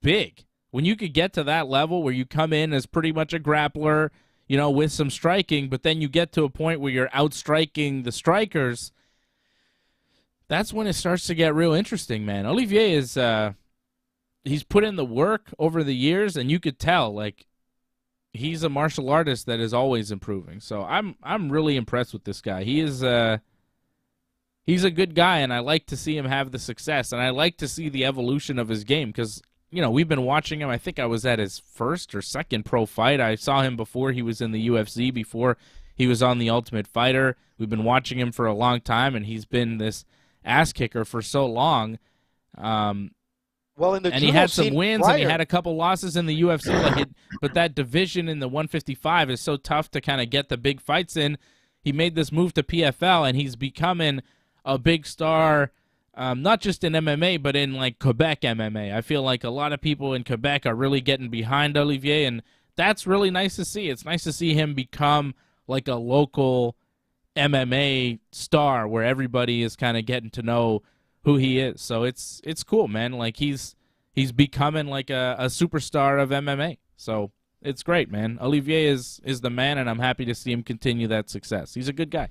big. When you could get to that level where you come in as pretty much a grappler, you know, with some striking, but then you get to a point where you're outstriking the strikers, that's when it starts to get real interesting, man. Olivier is he's put in the work over the years, and you could tell, like, he's a martial artist that is always improving. So I'm really impressed with this guy. He is he's a good guy, and I like to see him have the success, and I like to see the evolution of his game because, you know, we've been watching him. I think I was at his first or second pro fight. I saw him before he was in the UFC, before he was on The Ultimate Fighter. We've been watching him for a long time, and he's been this ass kicker for so long. Well, in the And he judo had some scene wins, prior, and he had a couple losses in the UFC. But that division in the 155 is so tough to kind of get the big fights in. He made this move to PFL, and he's becoming a big star, not just in MMA, but in, like, Quebec MMA. I feel like a lot of people in Quebec are really getting behind Olivier, and that's really nice to see. It's nice to see him become, like, a local MMA star where everybody is kind of getting to know who he is. So it's cool, man. Like, he's becoming like a superstar of MMA. So it's great, man. Olivier is the man, and I'm happy to see him continue that success. He's a good guy.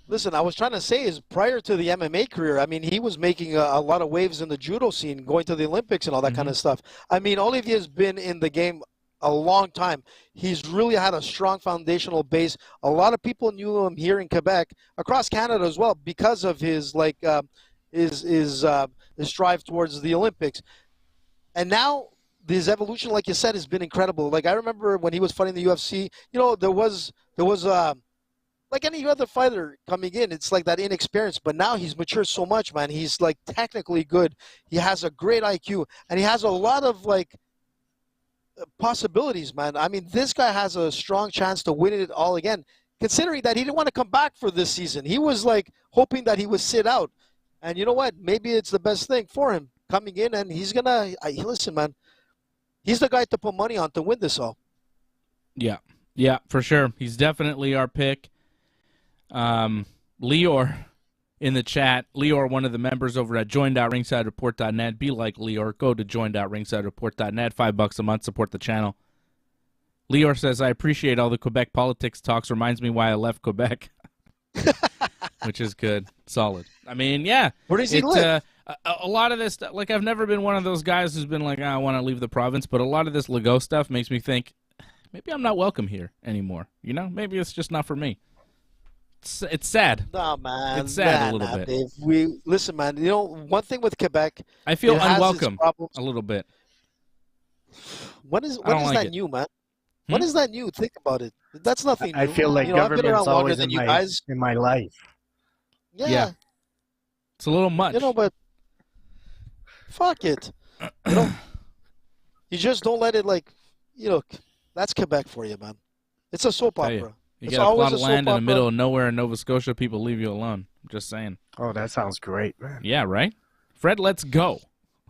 Listen, I was trying to say is prior to the MMA career, I mean, he was making a lot of waves in the judo scene, going to the Olympics and all that kind of stuff. I mean, Olivier's been in the game a long time. He's really had a strong foundational base. A lot of people knew him here in Quebec, across Canada as well, because of his his strive towards the Olympics. And now his evolution, like you said, has been incredible. Like, I remember when he was fighting the UFC, you know, there was like any other fighter coming in, it's like that inexperience. But now he's matured so much, man. He's, like, technically good. He has a great IQ, and he has a lot of, like, possibilities, man. I mean, this guy has a strong chance to win it all again, considering that he didn't want to come back for this season. He was, like, hoping that he would sit out. And you know what? Maybe it's the best thing for him coming in, and he's going to listen, man. He's the guy to put money on to win this all. Yeah, for sure. He's definitely our pick. Lior in the chat. Lior, one of the members over at join.ringsidereport.net. Be like Lior. Go to join.ringsidereport.net. $5 a month. Support the channel. Lior says, I appreciate all the Quebec politics talks. Reminds me why I left Quebec. Which is good. Solid. I mean, yeah. Where does he live? A lot of this, like, I've never been one of those guys who's been like, I want to leave the province, but a lot of this Legault stuff makes me think, maybe I'm not welcome here anymore. You know, maybe it's just not for me. It's sad. No, man. It's sad a little bit. Dave. Listen, man. You know, one thing with Quebec, I feel it has its unwelcome problems. a little bit. When is I don't like that it. new, man? When is that new? Think about it. That's nothing new. I feel like you know, I've been government's around longer always than in you my guys. in my life. Yeah. It's a little much. You know, but fuck it. You know, you just don't let it that's Quebec for you, man. It's a soap Tell you. opera. You It's got a always plot of soap land in the opera. middle of nowhere in Nova Scotia. People leave you alone. I'm just saying. Oh, that sounds great, man. Yeah, right? Fred, let's go.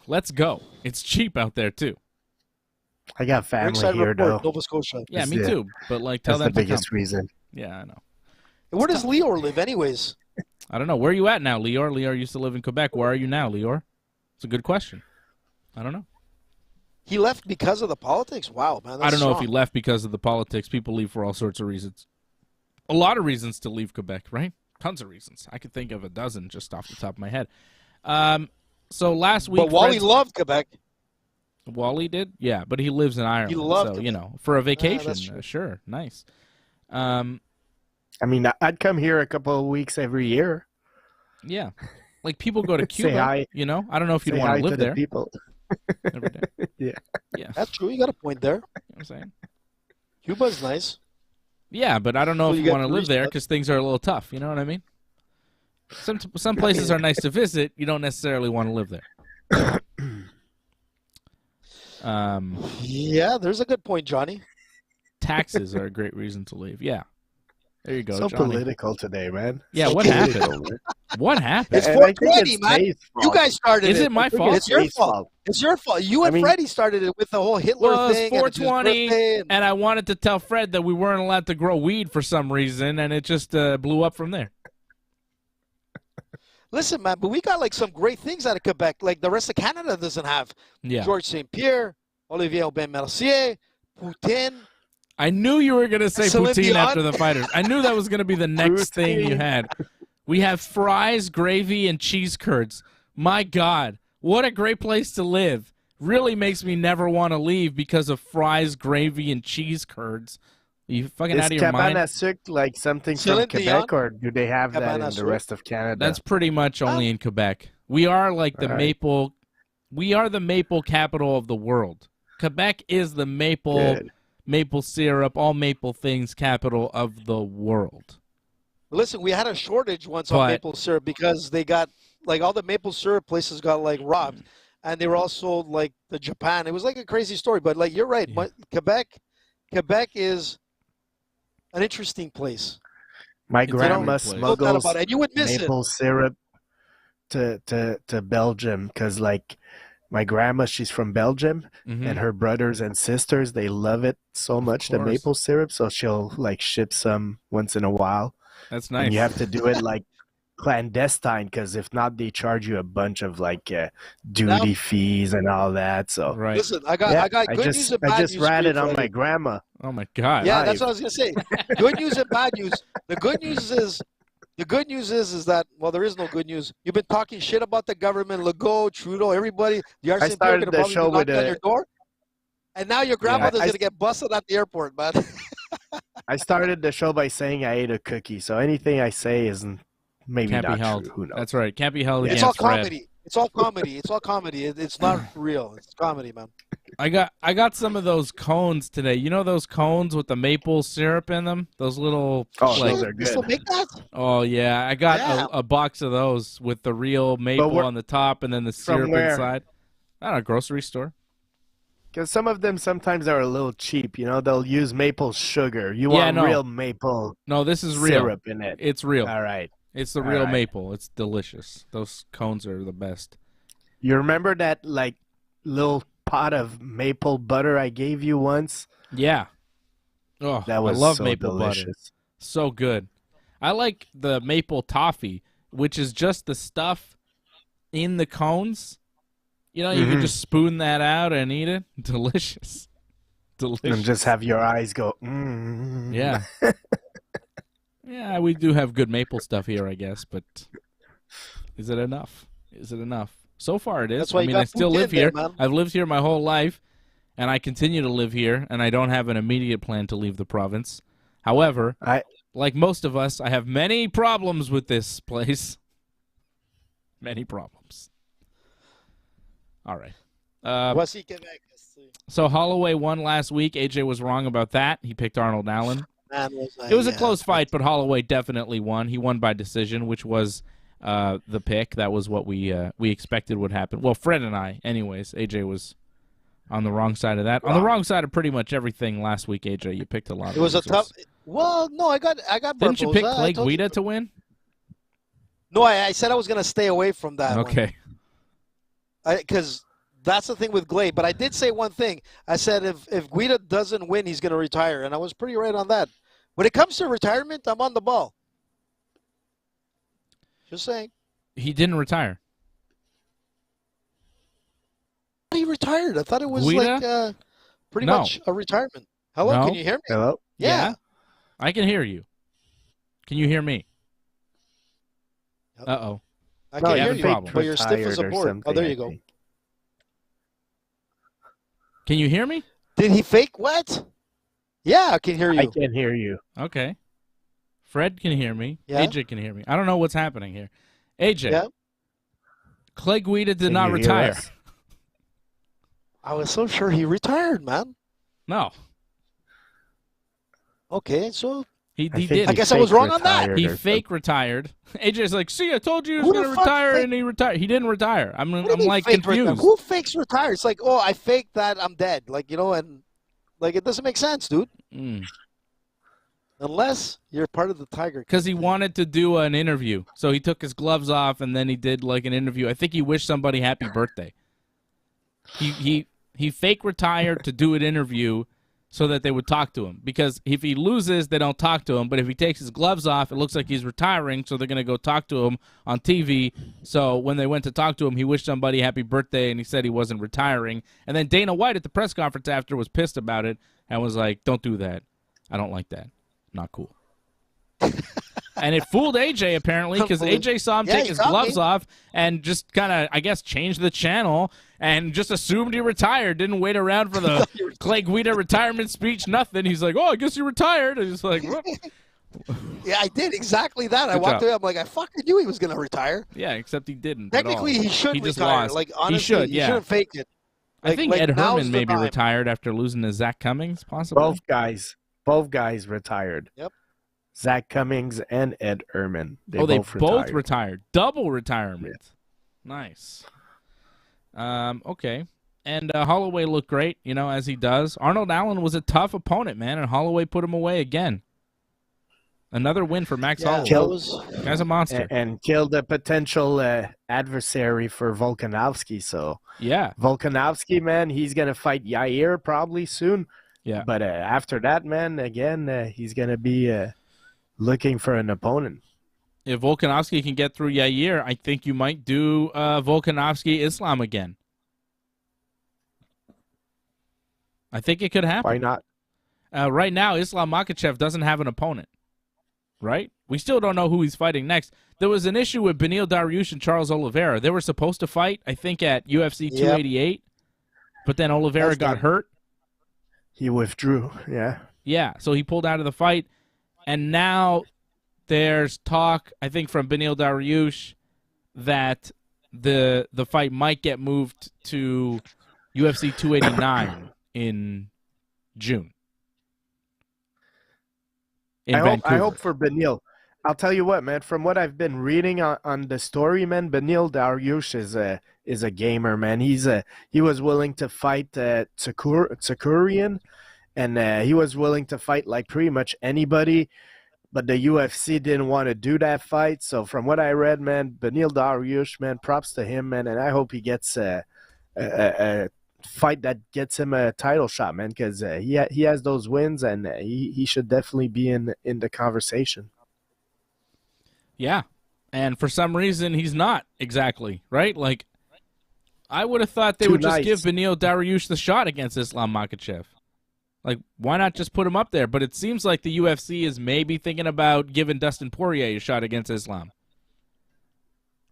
Let's go. It's cheap out there, too. I got family Ringside here, Report, though. Nova Scotia. Yeah, That's me it. too. But, like, tell That's the them to come. biggest reason. Yeah, I know. Where does Lior live, anyways? I don't know. Where are you at now, Lior? Lior used to live in Quebec. Where are you now, Lior? It's a good question. I don't know. He left because of the politics? Wow, man. I don't know if he strong. left because of the politics. People leave for all sorts of reasons. A lot of reasons to leave Quebec, right? Tons of reasons. I could think of a dozen just off the top of my head. So last week, But Wally Fred's- loved Quebec. Wally did, yeah, but he lives in Ireland, loved so it. you know, for a vacation, that's true. sure, nice. I mean, I'd come here a couple of weeks every year. Yeah, like people go to Say Cuba, hi. you know. I don't know if you'd Say want hi to to live the there people. every day. Yeah. Yeah, That's true. You got a point there. you know what I'm saying. Cuba's nice. Yeah, but I don't know Well, if you you got want to live tourist there stuff. because things are a little tough. You know what I mean? Some places are nice to visit. You don't necessarily want to live there. Yeah, there's a good point, Johnny. Taxes are a great reason to leave. Yeah, there you go, So Johnny. political today, man. Yeah, So what political, happened? man. What happened? It's And I think 420, it's man. Faye's You fault. guys started Is it. it my I think fault? It's your Faye's fault. It's your fault. You and I mean- Freddie started it with the whole Hitler Well, thing. it's and it's his 420, birthday and- and I wanted to tell Fred that we weren't allowed to grow weed for some reason, and it just blew up from there. Listen, man, but we got like some great things out of Quebec, like the rest of Canada doesn't have. Yeah. Georges St. Pierre, Olivier Aubin-Mercier, Poutine. I knew you were going to say Celine poutine Dion. after the fighters. I knew that was going to be the next thing you had. We have fries, gravy, and cheese curds. My God, what a great place to live. Really makes me never want to leave because of fries, gravy, and cheese curds. Are you fucking Is out of your mind? cabana sucre like something Celine from Quebec, Dion? or do they have that Cabana in the sucre? rest of Canada? That's pretty much only in Quebec. We are like the All right. maple. We are the maple capital of the world. Quebec is the Good. maple syrup, all maple things capital of the world. Listen, we had a shortage once But- on maple syrup because they got like all the maple syrup places got like robbed, and they were all sold like to Japan. It was like a crazy story, but like you're right, Yeah. but Quebec is an interesting place. My It's grandma every place. No doubt smuggles about it. And you would miss maple syrup to Belgium because, like, my grandma, she's from Belgium, Mhm. and her brothers and sisters, they love it so much, the course. maple syrup. So she'll like ship some once in a while, That's nice. and you have to do it like clandestine because if not, they charge you a bunch of like duty fees and all that. So Right. Listen, I got yeah, good news and bad I just news for ratted you, on my Freddie. grandma. Oh my God. Yeah, live. that's what I was gonna say. Good news and bad news. The good news is that there is no good news. You've been talking shit about the government, Legault, Trudeau, everybody. The RCMP are started gonna the probably show be knocking with on your door. And now your grandmother's I- gonna get busted at the airport, man. I started the show by saying I ate a cookie, so anything I say isn't maybe Can't not be held. true. Who knows? That's right. Can't be held Yeah. It's all against Fred. comedy. It's all comedy. It's all comedy. It's not real. It's comedy, man. I got some of those cones today. You know those cones with the maple syrup in them? Those little Oh, like those are You still good. make that? oh yeah, I got Yeah. a box of those with the real maple where- on the top and then the From syrup where? inside. I don't know, grocery store. Because some of them sometimes are a little cheap. You know, they'll use maple sugar. You Yeah, want no. real maple No, this is real. syrup in it. It's real. All right. It's the All real right. maple. It's delicious. Those cones are the best. You remember that like little pot of maple butter I gave you once? Yeah. Oh, That was I love so maple butter. delicious. So good. I like the maple toffee, which is just the stuff in the cones. You know, you can Mhm. just spoon that out and eat it. Delicious. Delicious. And just have your eyes go. Mm. Yeah. Yeah, we do have good maple stuff here, I guess, but is it enough? Is it enough? So far it is. That's why I you mean, got I still Poutine live there, here. man. I've lived here my whole life, and I continue to live here, and I don't have an immediate plan to leave the province. However, like most of us, I have many problems with this place. Many problems. All right. Voici Québec. So Holloway won last week. AJ was wrong about that. He picked Arnold Allen. It was a close fight, but Holloway definitely won. He won by decision, which was the pick. That was what we expected would happen. Well, Fred and I, anyways. AJ was on the wrong side of that. On the wrong side of pretty much everything last week, AJ. You picked a lot. It was a tough. Well, no, I got. Didn't you pick Clay Guida to win? No, I said I was going to stay away from that. Okay. Because that's the thing with Glade. But I did say one thing. I said if Guida doesn't win, he's going to retire, and I was pretty right on that. When it comes to retirement, I'm on the ball. Just saying. He didn't retire. He retired. I thought it was Guida? like pretty much a retirement. Hello, No. can you hear me? Hello? Yeah. I can hear you. Can you hear me? Yep. Uh-oh. I No, can you hear have a you, problem. but you're stiff as a Retired or board. Oh, there something, you I go. think. Can you hear me? Did he fake what? Yeah, I can hear you. I can hear you. Okay. Fred can hear me. Yeah. AJ can hear me. I don't know what's happening here. AJ. Yeah. Clay Guida did Can not you hear retire. us? I was so sure he retired, man. No. Okay, so He think did. I guess I was wrong on that. retired He or fake retired. AJ's like, see, I told you he was Who the going to fuck retire, fake- and he retired. He didn't retire. I'm what do you mean like fake retire? confused. Who fakes retire? It's like, oh, I faked that, I'm dead. Like, and like it doesn't make sense, dude. Unless you're part of the Tiger. Because he wanted to do an interview. So he took his gloves off, and then he did like an interview. I think he wished somebody happy birthday. He fake retired to do an interview so that they would talk to him. Because if he loses, they don't talk to him. But if he takes his gloves off, it looks like he's retiring, so they're going to go talk to him on TV. So when they went to talk to him, he wished somebody happy birthday, and he said he wasn't retiring. And then Dana White at the press conference after was pissed about it and was like, don't do that. I don't like that. Not cool. And it fooled AJ, apparently, because AJ saw him take his gloves off and just kind of, I guess, changed the channel and just assumed he retired. Didn't wait around for the Clay Guida retirement speech, nothing. He's like, oh, I guess you retired. And he's like, what? Yeah, I did exactly that. I Good walked job. away. I'm like, I fucking knew he was going to retire. Yeah, except he didn't. at all. Technically, he should He just retire. lost. Like, honestly, he should, yeah. shouldn't fake it. I think like, Ed now's Herman the maybe time. retired after losing to Zach Cummings, possibly. Both guys retired. Yep. Zach Cummings and Ed Herman. They both retired. retired. Double retirement. Yeah. Nice. Okay. And Holloway looked great, as he does. Arnold Allen was a tough opponent, man, and Holloway put him away again. Another win for Max Holloway. Guy's a monster. And killed a potential adversary for Volkanovski. So yeah, Volkanovski, man, he's gonna fight Yair probably soon. Yeah. But after that, man, again, he's gonna be looking for an opponent. If Volkanovski can get through Yair, I think you might do Volkanovski Islam again. I think it could happen. Why not? Right now, Islam Makhachev doesn't have an opponent. Right? We still don't know who he's fighting next. There was an issue with Beneil Dariush and Charles Oliveira. They were supposed to fight, I think, at UFC 288, but then Oliveira got hurt. He withdrew, yeah. Yeah, so he pulled out of the fight, and now there's talk, I think, from Beneil Dariush that the fight might get moved to UFC 289 in June. I hope for Beneil. I'll tell you what, man. From what I've been reading on the story, man, Beneil Dariush is a gamer, man. He was willing to fight Tsakurian, and he was willing to fight like pretty much anybody, but the UFC didn't want to do that fight. So from what I read, man, Beneil Dariush, man, props to him, man, and I hope he gets a fight that gets him a title shot, man, because he has those wins, and he should definitely be in the conversation. Yeah, and for some reason he's not exactly, right? Like, I would have thought they would just give Beneil Dariush the shot against Islam Makhachev. Like, why not just put him up there? But it seems like the UFC is maybe thinking about giving Dustin Poirier a shot against Islam.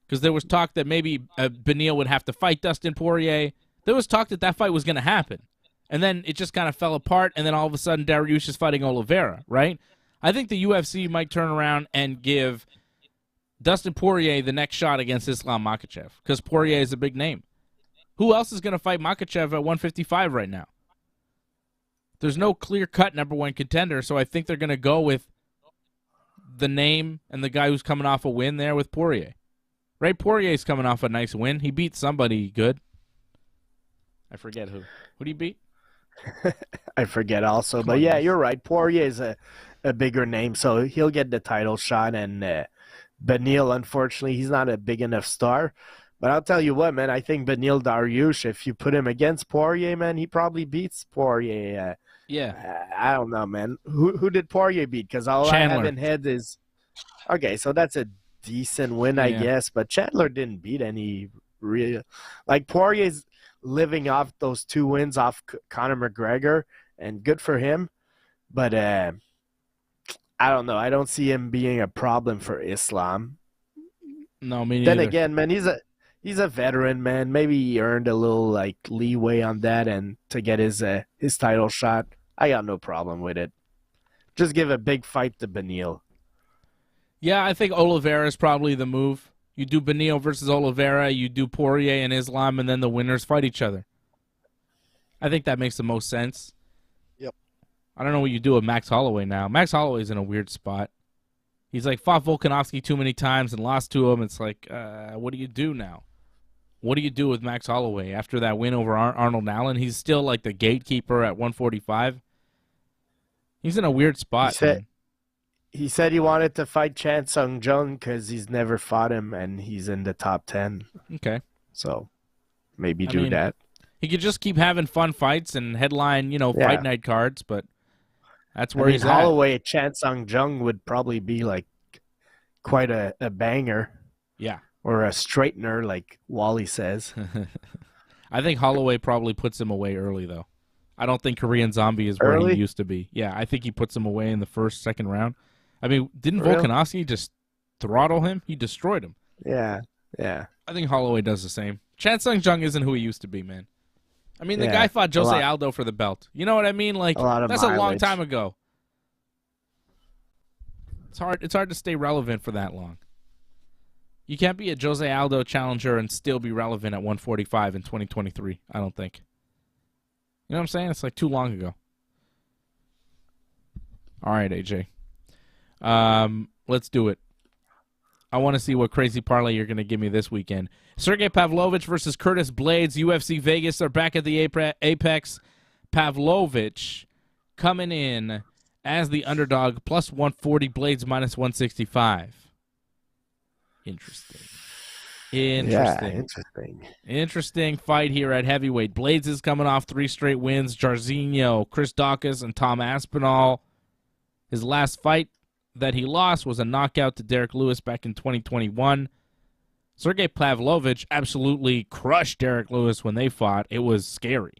Because there was talk that maybe Beneil would have to fight Dustin Poirier. There was talk that fight was going to happen. And then it just kind of fell apart, and then all of a sudden Dariush is fighting Oliveira, right? I think the UFC might turn around and give Dustin Poirier the next shot against Islam Makhachev because Poirier is a big name. Who else is going to fight Makhachev at 155 right now? There's no clear-cut number one contender, so I think they're going to go with the name and the guy who's coming off a win there with Poirier. Right? Poirier's coming off a nice win. He beat somebody good. I forget who. Who did he beat? I forget also. But yeah, you're right. Poirier is a bigger name, so he'll get the title shot. And Beneil, unfortunately, he's not a big enough star. But I'll tell you what, man, I think Beneil Dariush, if you put him against Poirier, man, he probably beats Poirier. Yeah. I don't know, man. Who did Poirier beat? Because all I have in head is... Okay, so that's a decent win, I guess. But Chandler didn't beat any real... Like, Poirier's living off those 2 wins off Conor McGregor, and good for him. But I don't know. I don't see him being a problem for Islam. No, me neither. Then again, man, he's a veteran, man. Maybe he earned a little like leeway on that, and to get his title shot, I got no problem with it. Just give a big fight to Beneil. Yeah, I think Oliveira is probably the move. You do Beneil versus Oliveira, you do Poirier and Islam, and then the winners fight each other. I think that makes the most sense. Yep. I don't know what you do with Max Holloway now. Max Holloway's in a weird spot. He's like fought Volkanovski too many times and lost to him. It's like, what do you do now? What do you do with Max Holloway after that win over Arnold Allen? He's still like the gatekeeper at 145. He's in a weird spot. He said he wanted to fight Chan Sung Jung because he's never fought him, and he's in the top 10. Okay. So maybe do that. He could just keep having fun fights and headline, fight night cards, but that's where he's Holloway, Chan Sung Jung would probably be like quite a banger. Yeah. Or a straightener, like Wally says. I think Holloway probably puts him away early, though. I don't think Korean Zombie is where he used to be. Yeah, I think he puts him away in the first, second round. I mean, didn't Volkanovski just throttle him? He destroyed him. Yeah. I think Holloway does the same. Chan Sung Jung isn't who he used to be, man. I mean, the guy fought Jose Aldo for the belt. You know what I mean? Like, that's a long time ago. It's hard to stay relevant for that long. You can't be a Jose Aldo challenger and still be relevant at 145 in 2023, I don't think. You know what I'm saying? It's like too long ago. All right, AJ. Let's do it. I want to see what crazy parlay you're going to give me this weekend. Sergey Pavlovich versus Curtis Blaydes. UFC Vegas are back at the Apex. Pavlovich coming in as the underdog, plus 140. Blaydes minus 165. Interesting. Yeah, interesting. Interesting fight here at heavyweight. Blaydes is coming off 3 straight wins. Jairzinho, Chris Daukaus, and Tom Aspinall. His last fight that he lost was a knockout to Derek Lewis back in 2021. Sergey Pavlovich absolutely crushed Derek Lewis when they fought. It was scary.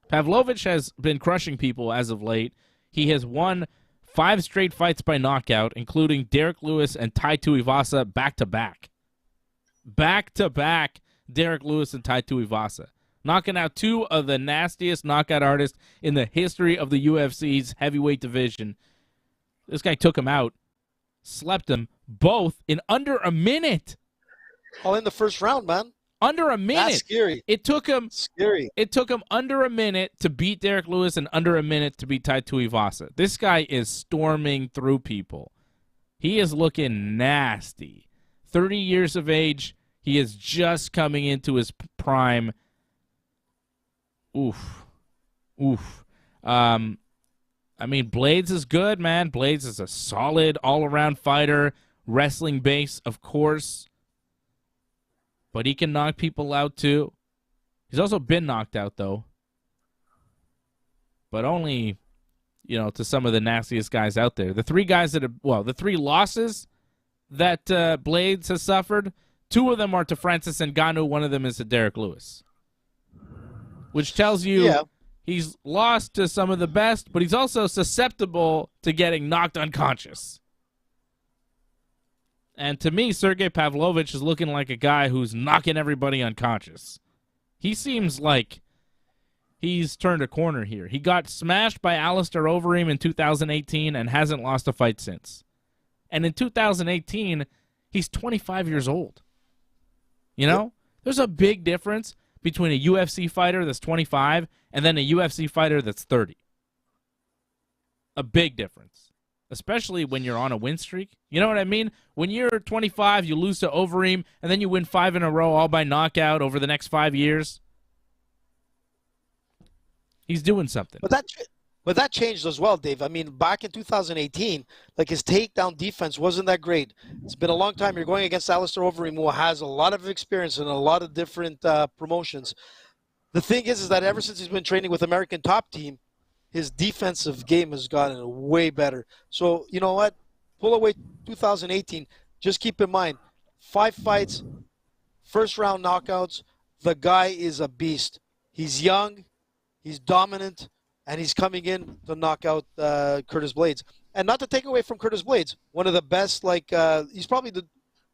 Pavlovich has been crushing people as of late. He has won 5 straight fights by knockout, including Derek Lewis and Tai Tuivasa back-to-back. Back-to-back, Derek Lewis and Tai Tuivasa. Knocking out 2 of the nastiest knockout artists in the history of the UFC's heavyweight division. This guy took him out, slept him, both in under a minute. All in the first round, man. Under a minute. That's scary. It took him under a minute to beat Derek Lewis and under a minute to beat Tai Tuivasa. This guy is storming through people. He is looking nasty. 30 years of age. He is just coming into his prime. Oof. I mean, Blaydes is good, man. Blaydes is a solid all-around fighter. Wrestling base, of course. But he can knock people out, too. He's also been knocked out, though. But only, to some of the nastiest guys out there. The 3 guys the 3 losses that Blaydes has suffered, 2 of them are to Francis Ngannou. 1 of them is to Derek Lewis. Which tells you he's lost to some of the best, but he's also susceptible to getting knocked unconscious. And to me, Sergey Pavlovich is looking like a guy who's knocking everybody unconscious. He seems like he's turned a corner here. He got smashed by Alistair Overeem in 2018 and hasn't lost a fight since. And in 2018, he's 25 years old. You know? There's a big difference between a UFC fighter that's 25 and then a UFC fighter that's 30. A big difference. Especially when you're on a win streak. You know what I mean? When you're 25, you lose to Overeem, and then you win 5 in a row all by knockout over the next 5 years. He's doing something. But that changed as well, Dave. I mean, back in 2018, like his takedown defense wasn't that great. It's been a long time. You're going against Alistair Overeem, who has a lot of experience in a lot of different promotions. The thing is that ever since he's been training with American Top Team, his defensive game has gotten way better. So, you know what? Pull away 2018. Just keep in mind, 5 fights, first-round knockouts. The guy is a beast. He's young, he's dominant, and he's coming in to knock out Curtis Blaydes. And not to take away from Curtis Blaydes, one of the best, he's probably the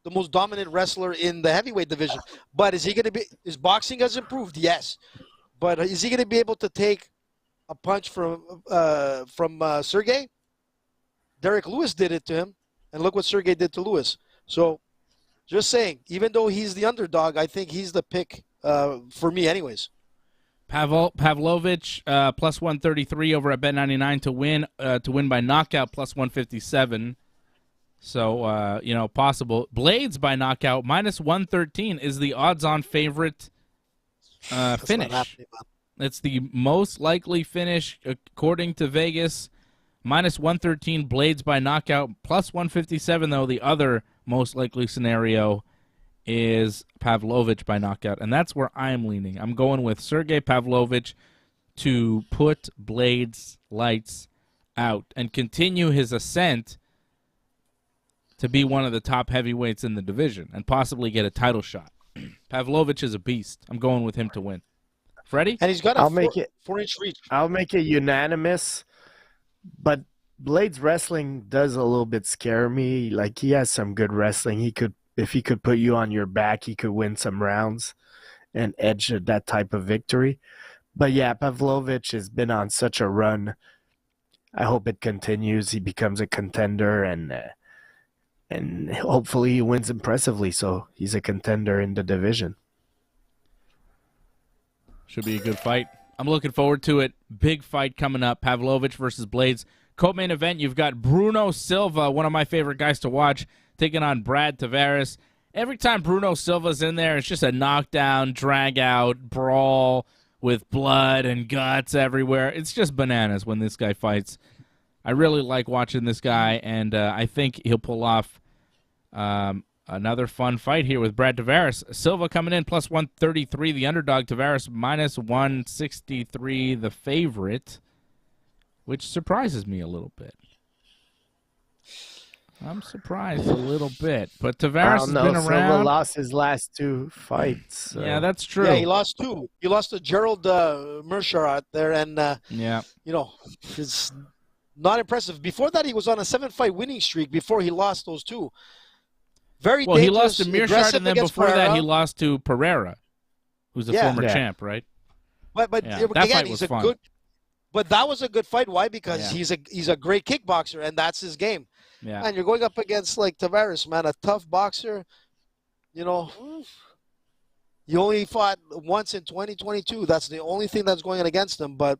most dominant wrestler in the heavyweight division. But is he going to be – his boxing has improved, yes. But is he going to be able to take a punch from Sergey? Derek Lewis did it to him, and look what Sergey did to Lewis. So, just saying, even though he's the underdog, I think he's the pick for me anyways. Pavlovich plus 133 over at Bet99 to win by knockout plus 157. So, possible. Blaydes by knockout minus 113 is the odds-on favorite finish. It's the most likely finish according to Vegas. Minus 113, Blaydes by knockout. Plus 157, though, the other most likely scenario is Pavlovich by knockout. And that's where I'm leaning. I'm going with Sergey Pavlovich to put Blaydes' lights out and continue his ascent to be one of the top heavyweights in the division and possibly get a title shot. Pavlovich is a beast. I'm going with him to win. Freddie? And he's got a 4-inch reach. I'll make it unanimous, but Blaydes' wrestling does a little bit scare me. Like, he has some good wrestling. If he could put you on your back, he could win some rounds and edge that type of victory. But yeah, Pavlovich has been on such a run. I hope it continues. He becomes a contender, and hopefully he wins impressively, so he's a contender in the division. Should be a good fight. I'm looking forward to it. Big fight coming up. Pavlovich versus Blaydes. Co-main event, you've got Bruno Silva, one of my favorite guys to watch, taking on Brad Tavares. Every time Bruno Silva's in there, it's just a knockdown, drag-out, brawl with blood and guts everywhere. It's just bananas when this guy fights. I really like watching this guy, and I think he'll pull off another fun fight here with Brad Tavares. Silva coming in plus 133, the underdog. Tavares minus 163, the favorite, which surprises me a little bit. I'm surprised a little bit. But Tavares has been around. Silva lost his last 2 fights. So. Yeah, that's true. Yeah, he lost 2. He lost to Gerald Mershaw out there, and, it's not impressive. Before that, he was on a 7-fight winning streak before he lost those 2. Very dangerous. He lost to Mearshart, and then before that, he lost to Pereira, who's a former champ, right? But that again, fight he's was a fun. good. But that was a good fight. Why? Because he's a great kickboxer, and that's his game. Yeah. And you're going up against Tavares, man, a tough boxer. You only fought once in 2022. That's the only thing that's going against him. But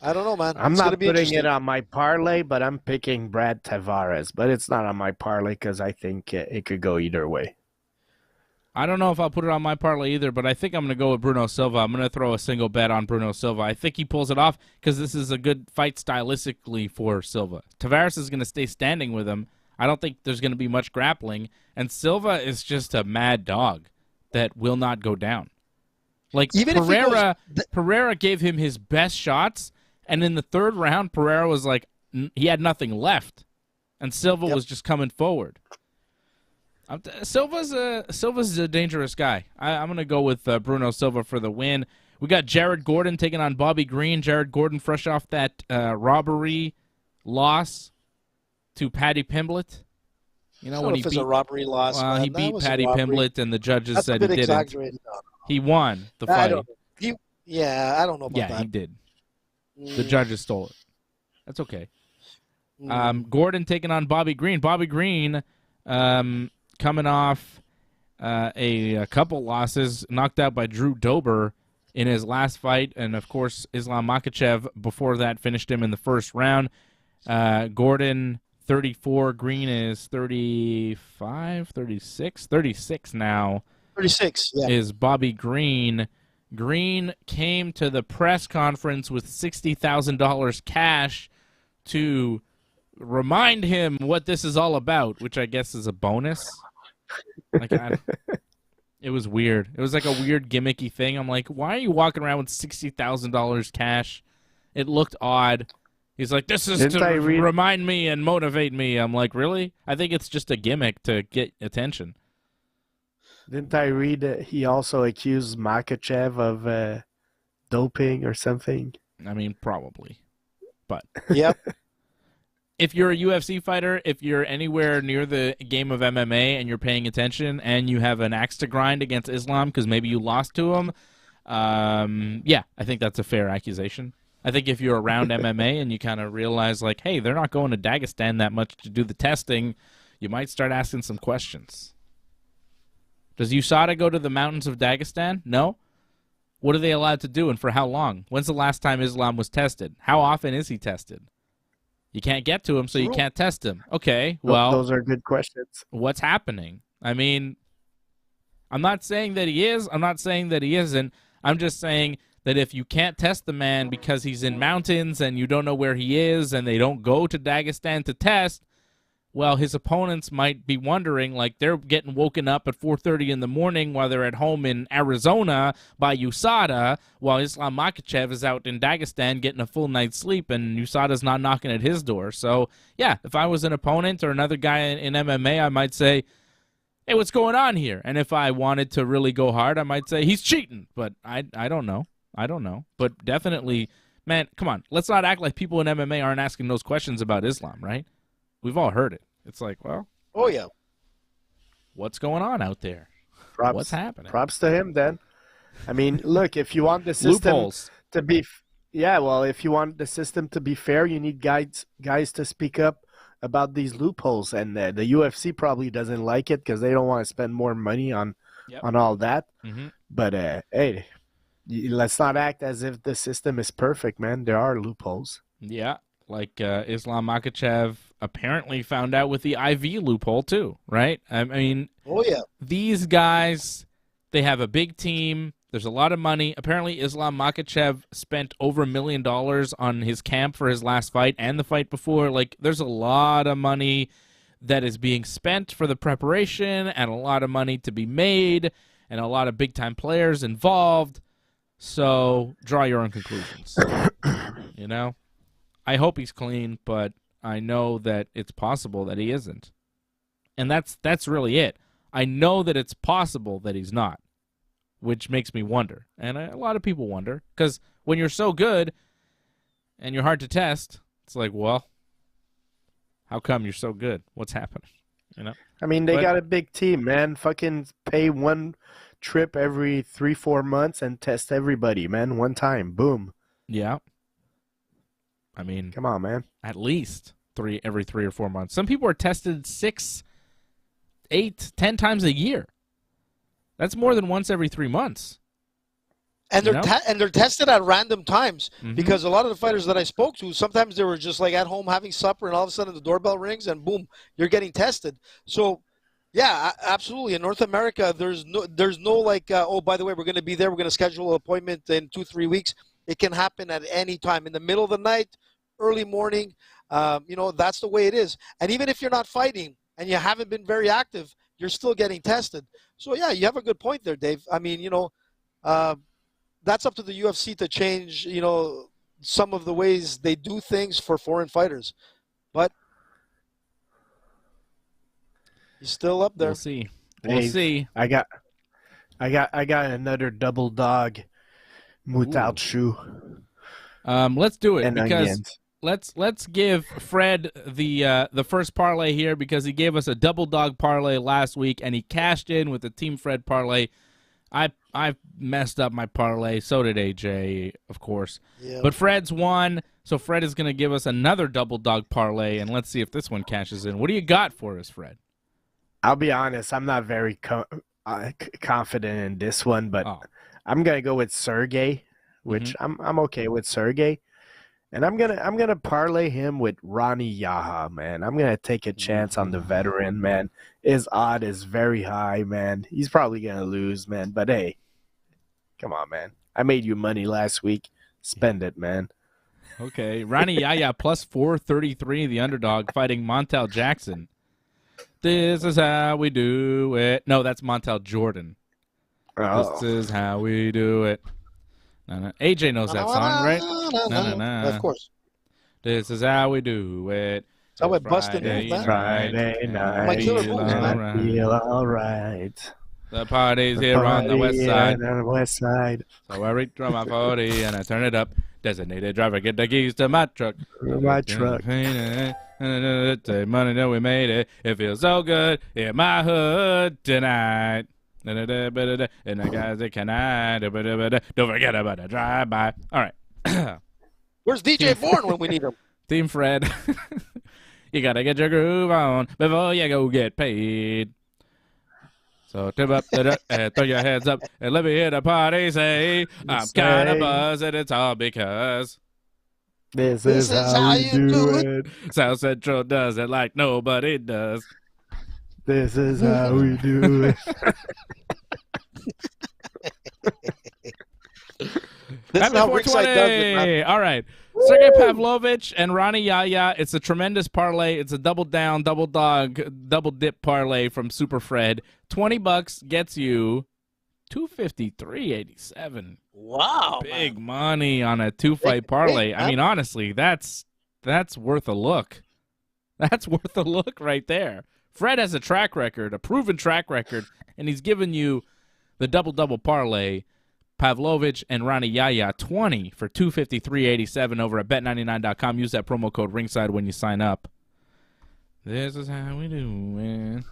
I don't know, man. I'm not putting it on my parlay, but I'm picking Brad Tavares. But it's not on my parlay because I think it could go either way. I don't know if I'll put it on my parlay either, but I think I'm going to go with Bruno Silva. I'm going to throw a single bet on Bruno Silva. I think he pulls it off because this is a good fight stylistically for Silva. Tavares is going to stay standing with him. I don't think there's going to be much grappling. And Silva is just a mad dog that will not go down. Like, Pereira gave him his best shots, and in the 3rd round, Pereira was like, he had nothing left. And Silva was just coming forward. Silva's a dangerous guy. I'm going to go with Bruno Silva for the win. We got Jared Gordon taking on Bobby Green. Jared Gordon fresh off that robbery loss to Paddy Pimblett. When he beat a robbery loss. He beat Paddy Pimblett, and the judges said he didn't. He won the fight. Yeah, I don't know about Yeah, that. he did. The Mm, judges stole it. That's okay. mm. Gordon taking on Bobby Green. Bobby Green coming off a couple losses, knocked out by Drew Dober in his last fight. And, of course, Islam Makhachev before that finished him in the first round. Gordon, 34. Green is 35, 36. 36 now 36, yeah. is Bobby Green. Green came to the press conference with $60,000 cash to remind him what this is all about, which I guess is a bonus. Like, it was weird. It was like a weird gimmicky thing. I'm like, why are you walking around with $60,000 cash? It looked odd. He's like, this is to remind me and motivate me. I'm like, really? I think it's just a gimmick to get attention. Didn't I read that he also accused Makhachev of doping or something? I mean, probably. But Yep. if you're a UFC fighter, if you're anywhere near the game of MMA and you're paying attention and you have an axe to grind against Islam because maybe you lost to him, yeah, I think that's a fair accusation. I think if you're around MMA and you kind of realize, like, hey, they're not going to Dagestan that much to do the testing, you might start asking some questions. Does USADA go to the mountains of Dagestan? No? What are they allowed to do and for how long? When's the last time Islam was tested? How often is he tested? You can't get to him, so you can't test him. Okay, well, those are good questions. What's happening? I mean, I'm not saying that he is. I'm not saying that he isn't. I'm just saying that if you can't test the man because he's in mountains and you don't know where he is and they don't go to Dagestan to test, well, his opponents might be wondering, like, they're getting woken up at 4:30 in the morning while they're at home in Arizona by USADA, while Islam Makhachev is out in Dagestan getting a full night's sleep, and USADA's not knocking at his door. So, yeah, if I was an opponent or another guy in MMA, I might say, hey, what's going on here? And if I wanted to really go hard, I might say, he's cheating. But I don't know. I don't know. But definitely, man, come on. Let's not act like people in MMA aren't asking those questions about Islam, right? We've all heard it. It's like, well, Oh, yeah. what's going on out there? Props, What's happening? Props to him, then. I mean, look, if you want the system Loopholes. to be, if you want the system to be fair, you need guys to speak up about these loopholes, and the UFC probably doesn't like it because they don't want to spend more money on all that. Mm-hmm. But hey, let's not act as if the system is perfect, man. There are loopholes. Yeah, like Islam Makhachev apparently found out with the IV loophole too, right? I mean, Oh, yeah. these guys, they have a big team. There's a lot of money. Apparently, Islam Makhachev spent over $1 million on his camp for his last fight and the fight before. Like, there's a lot of money that is being spent for the preparation and a lot of money to be made and a lot of big-time players involved. So, draw your own conclusions. You know? I hope he's clean, but I know that it's possible that he isn't. And that's really it. I know that it's possible that he's not, which makes me wonder. And a lot of people wonder, because when you're so good and you're hard to test, it's like, well, how come you're so good? What's happening? You know? I mean, they got a big team, man. Fucking pay one trip every 3-4 months and test everybody, man. One time. Boom. Yeah. I mean, come on, man. At least every 3 or 4 months. Some people are tested 6, 8, 10 times a year. That's more than once every 3 months. And they're tested at random times, Mm-hmm. because a lot of the fighters that I spoke to, sometimes they were just like at home having supper, and all of a sudden the doorbell rings and boom, you're getting tested. So, yeah, absolutely. In North America, there's no like, oh, by the way, we're going to be there. We're going to schedule an appointment in 2-3 weeks. It can happen at any time, in the middle of the night, early morning. That's the way it is. And even if you're not fighting and you haven't been very active, you're still getting tested. So, yeah, you have a good point there, Dave. I mean, that's up to the UFC to change, some of the ways they do things for foreign fighters. But he's still up there. We'll see. We'll see. I got another double dog Mutal shoe. Let's do it, and because onions. let's give Fred the first parlay here, because he gave us a double dog parlay last week and he cashed in with the Team Fred parlay. I messed up my parlay. So did AJ, of course. Yeah. But Fred's won, so Fred is going to give us another double dog parlay, and let's see if this one cashes in. What do you got for us, Fred? I'll be honest, I'm not very confident in this one, but I'm gonna go with Sergey, which I'm okay with Sergey, and I'm gonna parlay him with Ronnie Yaha, man. I'm gonna take a chance on the veteran, man. His odd is very high, man. He's probably gonna lose, man. But hey, come on, man. I made you money last week. Spend it, man. Okay, Ronnie Yaya plus 433, the underdog, fighting Montel Jackson. This is how we do it. No, that's Montel Jordan. Oh. This is how we do it. AJ knows that song, right? Of course. This is how we do it. That's how we're busting it, man. Friday night. My killer moves, man. Feel all right. The party's here on the west side. On the west side. So I reach from my 40 and I turn it up. Designated driver, get the keys to my truck. My truck. Say money that we made it. It feels so good in my hood tonight. And the guys that cannot. Don't forget about the drive-by. All right. Where's DJ Bourne when we need him? Team Fred. You got to get your groove on before you go get paid. So tip up, throw your heads up, and let me hear the party say, I'm kind of buzzed, and it's all because this is how you do it. South Central does it like nobody does. This is how we do it. This is how Ringside does it, man. All right. Sergey Pavlovich and Ronnie Yaya. It's a tremendous parlay. It's a double down, double dog, double dip parlay from Super Fred. $20 gets you $253.87. Wow. Big money on a two-fight parlay. I mean, honestly, that's worth a look. That's worth a look right there. Fred has a track record, a proven track record, and he's given you the double-double parlay. Pavlovich and Ronnie Yaya, 20 for $253.87 over at bet99.com. Use that promo code ringside when you sign up. This is how we do it.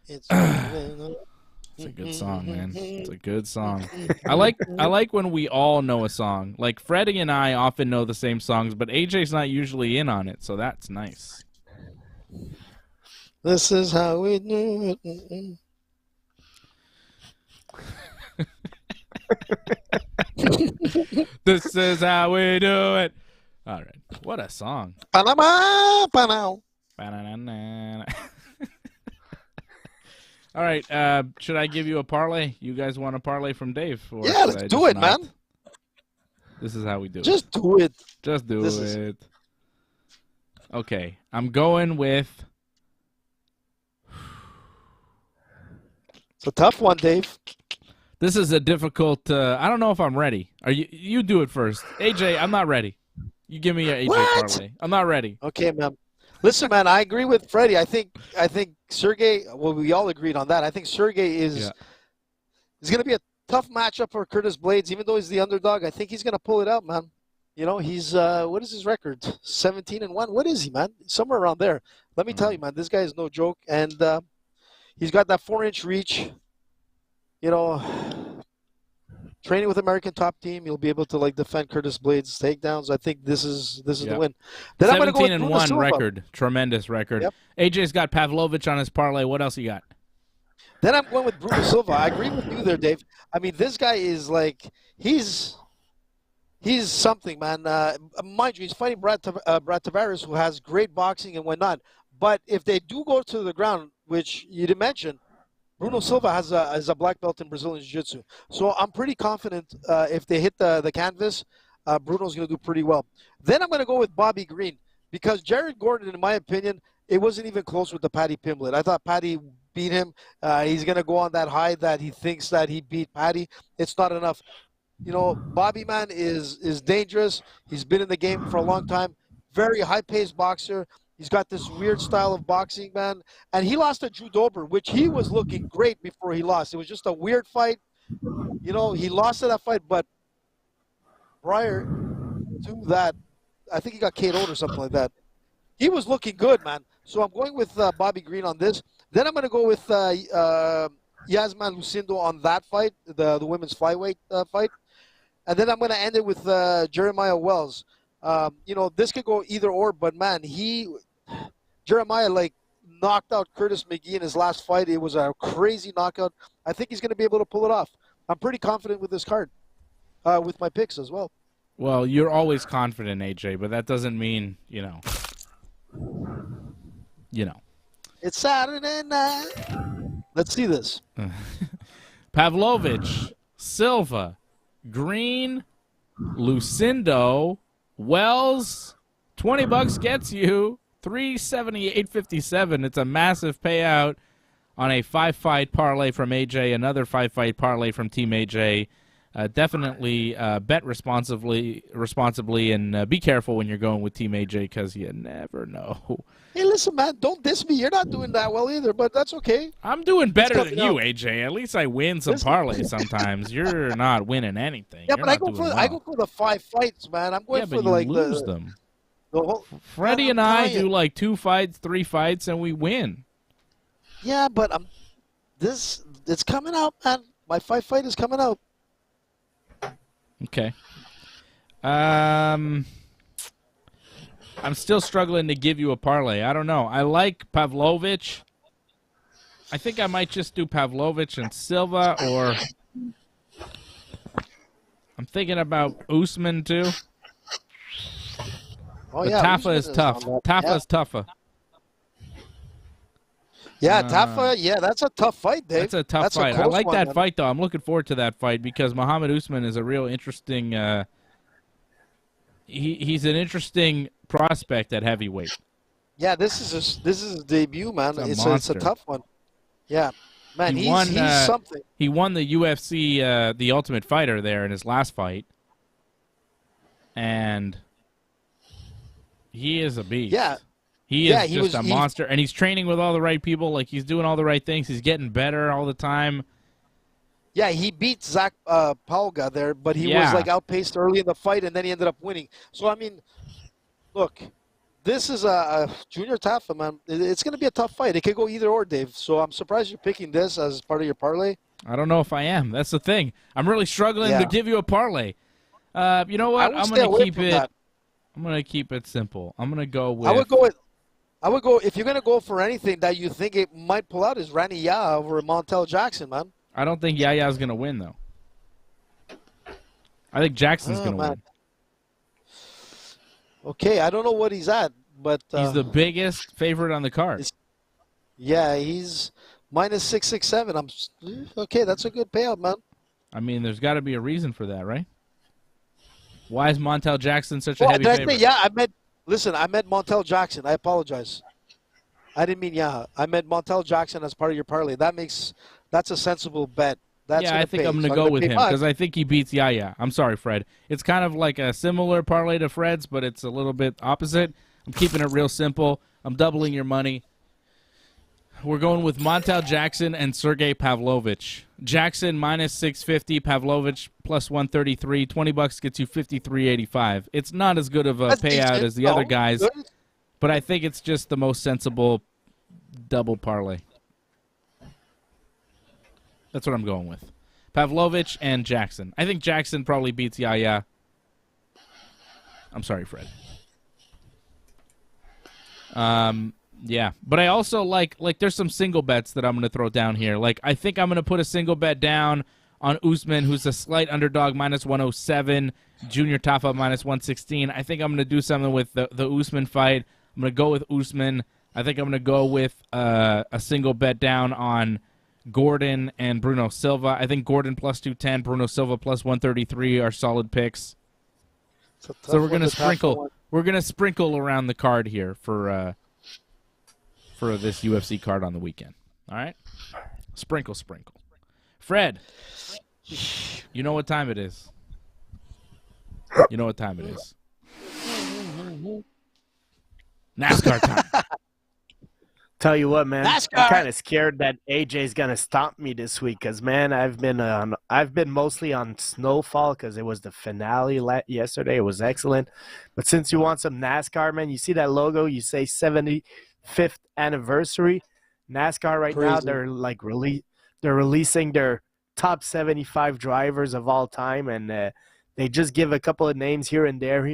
It's a good song, man. It's a good song. I like when we all know a song. Like Freddie and I often know the same songs, but AJ's not usually in on it, so that's nice. This is how we do it. This is how we do it. All right. What a song. Panama, Panama. All right. Should I give you a parlay? You guys want a parlay from Dave? Or yeah, let's do it, man. This is how we do it. Just do it. Just do it. Okay. I'm going with... It's a tough one, Dave. This is a difficult... I don't know if I'm ready. You do it first. AJ, I'm not ready. You give me your AJ parlay. I'm not ready. Okay, man. Listen, man, I agree with Freddie. I think Sergey, well, we all agreed on that. I think Sergey is going to be a tough matchup for Curtis Blaydes, even though he's the underdog. I think he's going to pull it out, man. You know, he's what is his record? 17-1. What is he, man? Somewhere around there. Let me tell you, man, this guy is no joke, and he's got that 4-inch reach. You know, training with American Top Team, you'll be able to defend Curtis Blaydes' takedowns. I think this is the win. Then 17-1 record, tremendous record. Yep. AJ's got Pavlovich on his parlay. What else you got? Then I'm going with Bruno Silva. I agree with you there, Dave. I mean, this guy is he's something, man. Mind you, he's fighting Brad Tavares, who has great boxing and whatnot. But if they do go to the ground, which you did mention, Bruno Silva has a black belt in Brazilian Jiu-Jitsu. So I'm pretty confident if they hit the canvas, Bruno's going to do pretty well. Then I'm going to go with Bobby Green because Jared Gordon, in my opinion, it wasn't even close with the Paddy Pimblett. I thought Paddy beat him. He's going to go on that high that he thinks that he beat Paddy. It's not enough. You know, Bobby, man, is dangerous. He's been in the game for a long time. Very high-paced boxer. He's got this weird style of boxing, man. And he lost to Drew Dober, which he was looking great before he lost. It was just a weird fight. You know, he lost to that fight, but prior to that, I think he got KO'd or something like that. He was looking good, man. So I'm going with Bobby Green on this. Then I'm going to go with Yasman Lucindo on that fight, the women's flyweight fight. And then I'm going to end it with Jeremiah Wells. This could go either or, but man, Jeremiah knocked out Curtis McGee in his last fight. It was a crazy knockout. I think he's going to be able to pull it off. I'm pretty confident with this card, with my picks as well. Well, you're always confident, AJ, but that doesn't mean, It's Saturday night. Let's see this. Pavlovich, Silva, Green, Lucindo, Wells, $20 gets you 378.57. It's a massive payout on a 5-fight parlay from AJ, another 5-fight parlay from Team AJ. Definitely bet responsibly, and be careful when you're going with Team AJ because you never know. Hey, listen, man, don't diss me. You're not doing that well either, but that's okay. I'm doing better than you, AJ. At least I win some parlays sometimes. You're not winning anything. Yeah, You're but I go for the 5 fights, man. I'm going for lose them. The whole, Freddie and I do 2 fights, 3 fights, and we win. Yeah, but it's coming out, man. My 5 fight is coming out. Okay. I'm still struggling to give you a parlay. I don't know. I like Pavlovich. I think I might just do Pavlovich and Silva, or I'm thinking about Usman too. Oh, but yeah, Tafa is tough. Tafa is tougher. Yeah, Tafa, that's a tough fight, Dave. That's a tough fight. I like that fight, though. I'm looking forward to that fight because Muhammad Usman is a real interesting he's an interesting prospect at heavyweight. Yeah, this is his debut, man. It's a tough one. Yeah. Man, he's something. He won the UFC the Ultimate Fighter there in his last fight. And he is a beast. Yeah. He is just a monster, and he's training with all the right people. He's doing all the right things. He's getting better all the time. Yeah, he beat Zach Palga there, but he was outpaced early in the fight, and then he ended up winning. So, I mean, look, this is a Junior Tafa, man. It's going to be a tough fight. It could go either or, Dave. So I'm surprised you're picking this as part of your parlay. I don't know if I am. That's the thing. I'm really struggling to give you a parlay. You know what? I'm going to keep it. I'm going to keep it simple. I'm going to go with. I would go if you're going to go for anything that you think it might pull out is Randy Yah over Montel Jackson, man. I don't think Yaya's going to win, though. I think Jackson's going to win. Okay, I don't know what he's at, but he's the biggest favorite on the card. Yeah, he's minus 667. Okay, that's a good payout, man. I mean, there's got to be a reason for that, right? Why is Montel Jackson such a heavy favorite? I meant Montel Jackson. I apologize. I didn't mean I meant Montel Jackson as part of your parlay. That's a sensible bet. I think I'm going to go with him because I think he beats Yaya. I'm sorry, Fred. It's kind of like a similar parlay to Fred's, but it's a little bit opposite. I'm keeping it real simple. I'm doubling your money. We're going with Montel Jackson and Sergey Pavlovich. Jackson minus 650, Pavlovich plus 133. $20 gets you 53.85. It's not as good of a payout as the other guys, but I think it's just the most sensible double parlay. That's what I'm going with. Pavlovich and Jackson. I think Jackson probably beats Yaya. I'm sorry, Fred. Yeah, but I also like there's some single bets that I'm going to throw down here. I think I'm going to put a single bet down on Usman, who's a slight underdog, minus 107. Junior Tafa, minus 116. I think I'm going to do something with the Usman fight. I'm going to go with Usman. I think I'm going to go with a single bet down on Gordon and Bruno Silva. I think Gordon plus 210, Bruno Silva plus 133 are solid picks. So we're going to sprinkle. We're going to sprinkle around the card here for this UFC card on the weekend. All right? Sprinkle. Fred, you know what time it is. NASCAR time. Tell you what, man, NASCAR. I'm kind of scared that AJ's gonna stomp me this week because, man, I've been mostly on Snowfall because it was the finale yesterday. It was excellent, but since you want some NASCAR, man, you see that logo? You say 75th anniversary NASCAR right now. They're they're releasing their top 75 drivers of all time, and they just give a couple of names here and there,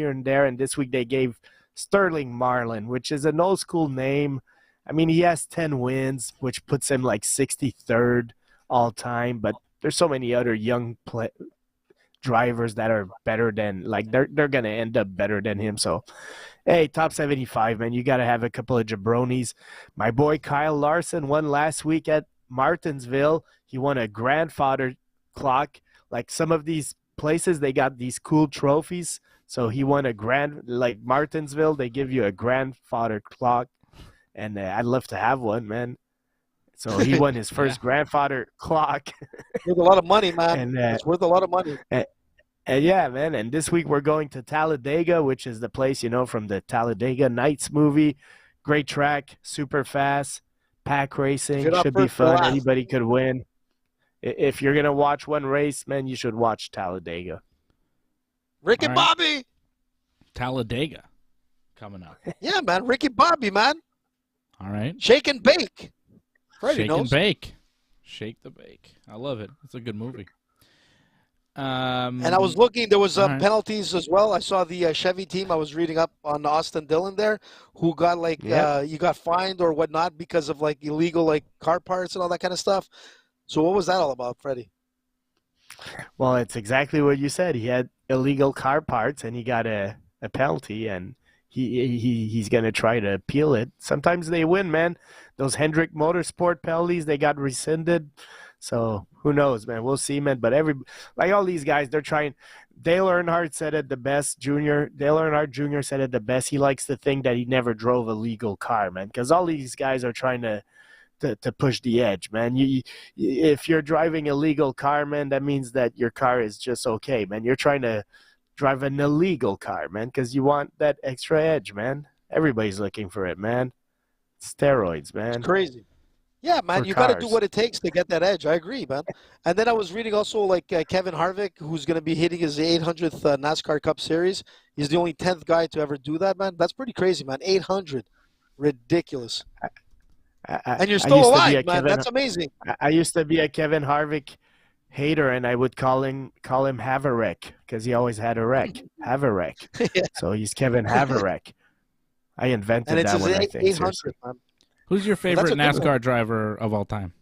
and this week they gave Sterling Marlin, which is an old school name. I mean, he has 10 wins, which puts him like 63rd all time, but there's so many other young drivers that are better than, like, they're going to end up better than him. So, hey, top 75, man, you got to have a couple of jabronis. My boy Kyle Larson won last week at Martinsville. He won a grandfather clock. Like, some of these places, they got these cool trophies. So he won like Martinsville, they give you a grandfather clock. And I'd love to have one, man. So he won his first grandfather clock. Worth a lot of money, man. And, it's worth a lot of money. And yeah, man. And this week we're going to Talladega, which is the place, from the Talladega Nights movie. Great track, super fast, pack racing, should be fun. Anybody could win. If you're going to watch one race, man, you should watch Talladega. Ricky Bobby. Talladega coming up. Yeah, man. Ricky Bobby, man. All right. Shake and bake. Freddie Shake knows. and bake. Shake the bake. I love it. It's a good movie. And I was looking. There was penalties as well. I saw the Chevy team. I was reading up on Austin Dillon there, who got you got fined or whatnot because of like illegal like car parts and all that kind of stuff. So what was that all about, Freddie? Well, it's exactly what you said. He had illegal car parts and he got a penalty, and he's going to try to appeal it. Sometimes they win, man. Those Hendrick Motorsport penalties, they got rescinded. So who knows, man? We'll see, man. But all these guys, they're trying. Dale Earnhardt said it the best, Jr. Dale Earnhardt Jr. said it the best. He likes to think that he never drove a legal car, man, because all these guys are trying to push the edge, man. If you're driving a legal car, man, that means that your car is just okay, man. You're trying to drive an illegal car, man, because you want that extra edge, man. Everybody's looking for it, man. Steroids, man. It's crazy. Yeah, man, you got to do what it takes to get that edge. I agree, man. And then I was reading also like Kevin Harvick, who's going to be hitting his 800th NASCAR Cup Series. He's the only 10th guy to ever do that, man. That's pretty crazy, man. 800. Ridiculous. And you're still alive, man. That's amazing. I used to be a Kevin Harvick hater, and I would call him Have a Wreck, because he always had a wreck. Have a wreck. Yeah. So he's Kevin Have a Wreck. I invented that one, I think. 800, man. Who's your favorite NASCAR driver of all time?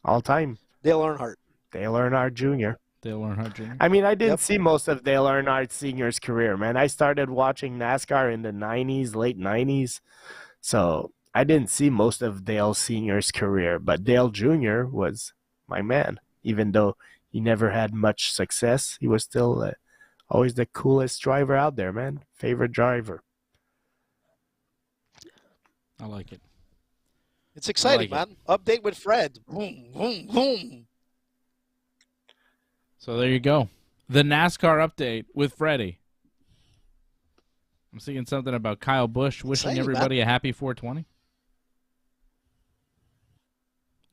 All time? Dale Earnhardt. Dale Earnhardt Jr. Dale Earnhardt Jr. I mean, I didn't see most of Dale Earnhardt Sr.'s career, man. I started watching NASCAR in the 90s, late 90s. So I didn't see most of Dale Sr.'s career, but Dale Jr. was my man. Even though he never had much success, he was still always the coolest driver out there, man. Favorite driver. I like it. It's exciting, man. Update with Fred. Boom, boom, boom. So there you go. The NASCAR update with Freddie. I'm seeing something about Kyle Busch wishing everybody a happy 420.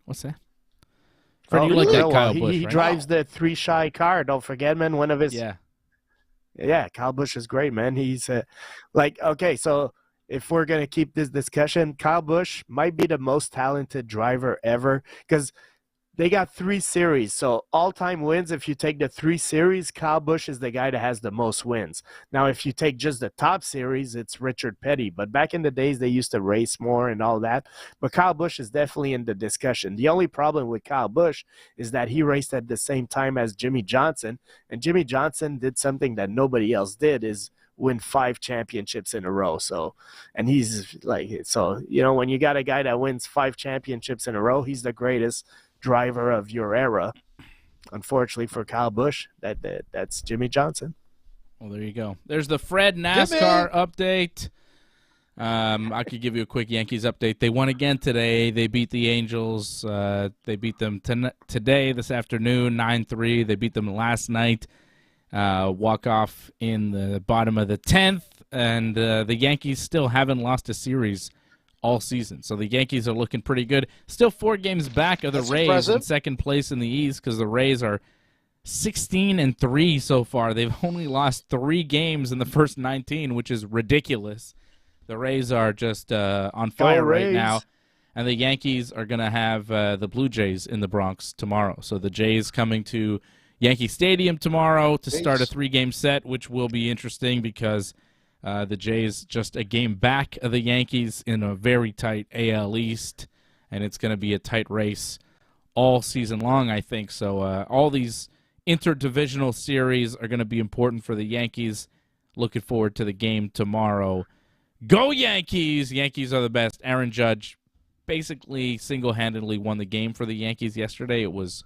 What's that? Freddie, you like that Kyle Busch, he right? drives the 3-shy car. Don't forget, man. One of his... Yeah, Kyle Busch is great, man. He's okay, so if we're going to keep this discussion, Kyle Busch might be the most talented driver ever, because they got 3 series. So all-time wins, if you take the 3 series, Kyle Busch is the guy that has the most wins. Now, if you take just the top series, it's Richard Petty. But back in the days, they used to race more and all that. But Kyle Busch is definitely in the discussion. The only problem with Kyle Busch is that he raced at the same time as Jimmy Johnson. And Jimmy Johnson did something that nobody else did, is win 5 championships in a row. So, and he's when you got a guy that wins 5 championships in a row, he's the greatest driver of your era. Unfortunately for Kyle Busch, that's Jimmy Johnson. Well, there you go. There's the Fred NASCAR update. I could give you a quick Yankees update. They won again today. They beat the Angels. They beat them today, this afternoon, 9-3. They beat them last night. Walk off in the bottom of the 10th, and the Yankees still haven't lost a series all season. So the Yankees are looking pretty good. Still 4 games back of the Rays in second place in the East, because the Rays are 16-3 so far. They've only lost 3 games in the first 19, which is ridiculous. The Rays are just on fire right now. And the Yankees are going to have the Blue Jays in the Bronx tomorrow. So the Jays coming to Yankee Stadium tomorrow to start a 3-game set, which will be interesting because the Jays just a game back of the Yankees in a very tight AL East, and it's going to be a tight race all season long, I think. So all these interdivisional series are going to be important for the Yankees. Looking forward to the game tomorrow. Go Yankees! Yankees are the best. Aaron Judge basically single-handedly won the game for the Yankees yesterday. It was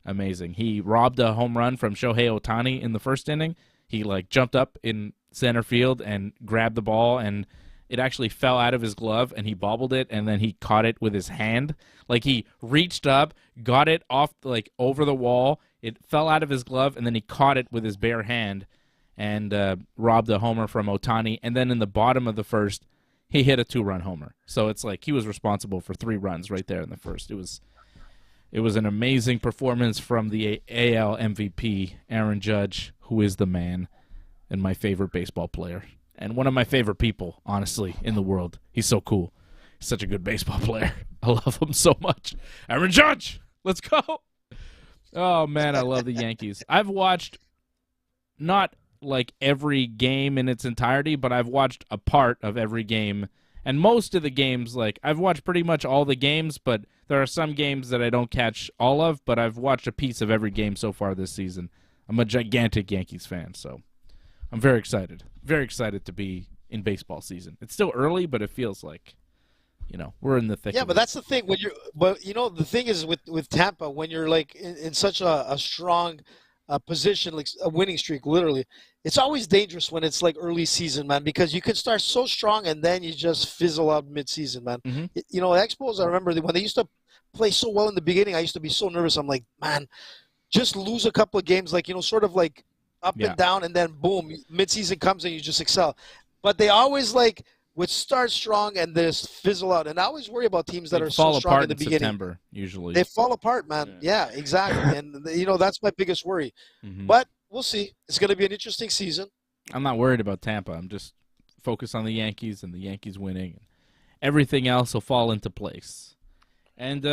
amazing. He robbed a home run from Shohei Ohtani in the first inning. He jumped up in center field and grabbed the ball, and it actually fell out of his glove, and he bobbled it, and then he caught it with his hand. He reached up, got it off over the wall. It fell out of his glove, and then he caught it with his bare hand and robbed a homer from Ohtani. And then in the bottom of the first, he hit a 2-run homer. So it's he was responsible for 3 runs right there in the first. It was an amazing performance from the AL MVP, Aaron Judge, who is the man and my favorite baseball player. And one of my favorite people, honestly, in the world. He's so cool. He's such a good baseball player. I love him so much. Aaron Judge, let's go. Oh, man, I love the Yankees. I've watched not every game in its entirety, but I've watched a part of every game. And most of the games, I've watched pretty much all the games, but there are some games that I don't catch all of, but I've watched a piece of every game so far this season. I'm a gigantic Yankees fan, so I'm very excited. Very excited to be in baseball season. It's still early, but it feels like, we're in the thick of but it. that's the thing. The thing is with Tampa, when you're in such a strong position, a winning streak, literally, it's always dangerous when it's early season, man, because you can start so strong and then you just fizzle out mid-season, man. Mm-hmm. Expos, I remember when they used to play so well in the beginning, I used to be so nervous. I'm like, man, just lose a couple of games, sort of up and down, and then boom, mid-season comes and you just excel. But they always would start strong and just fizzle out. And I always worry about teams that are so strong in the beginning. September, usually. They fall apart, man. Yeah, exactly. And, that's my biggest worry. Mm-hmm. But we'll see. It's going to be an interesting season. I'm not worried about Tampa. I'm just focused on the Yankees and the Yankees winning. And everything else will fall into place. And,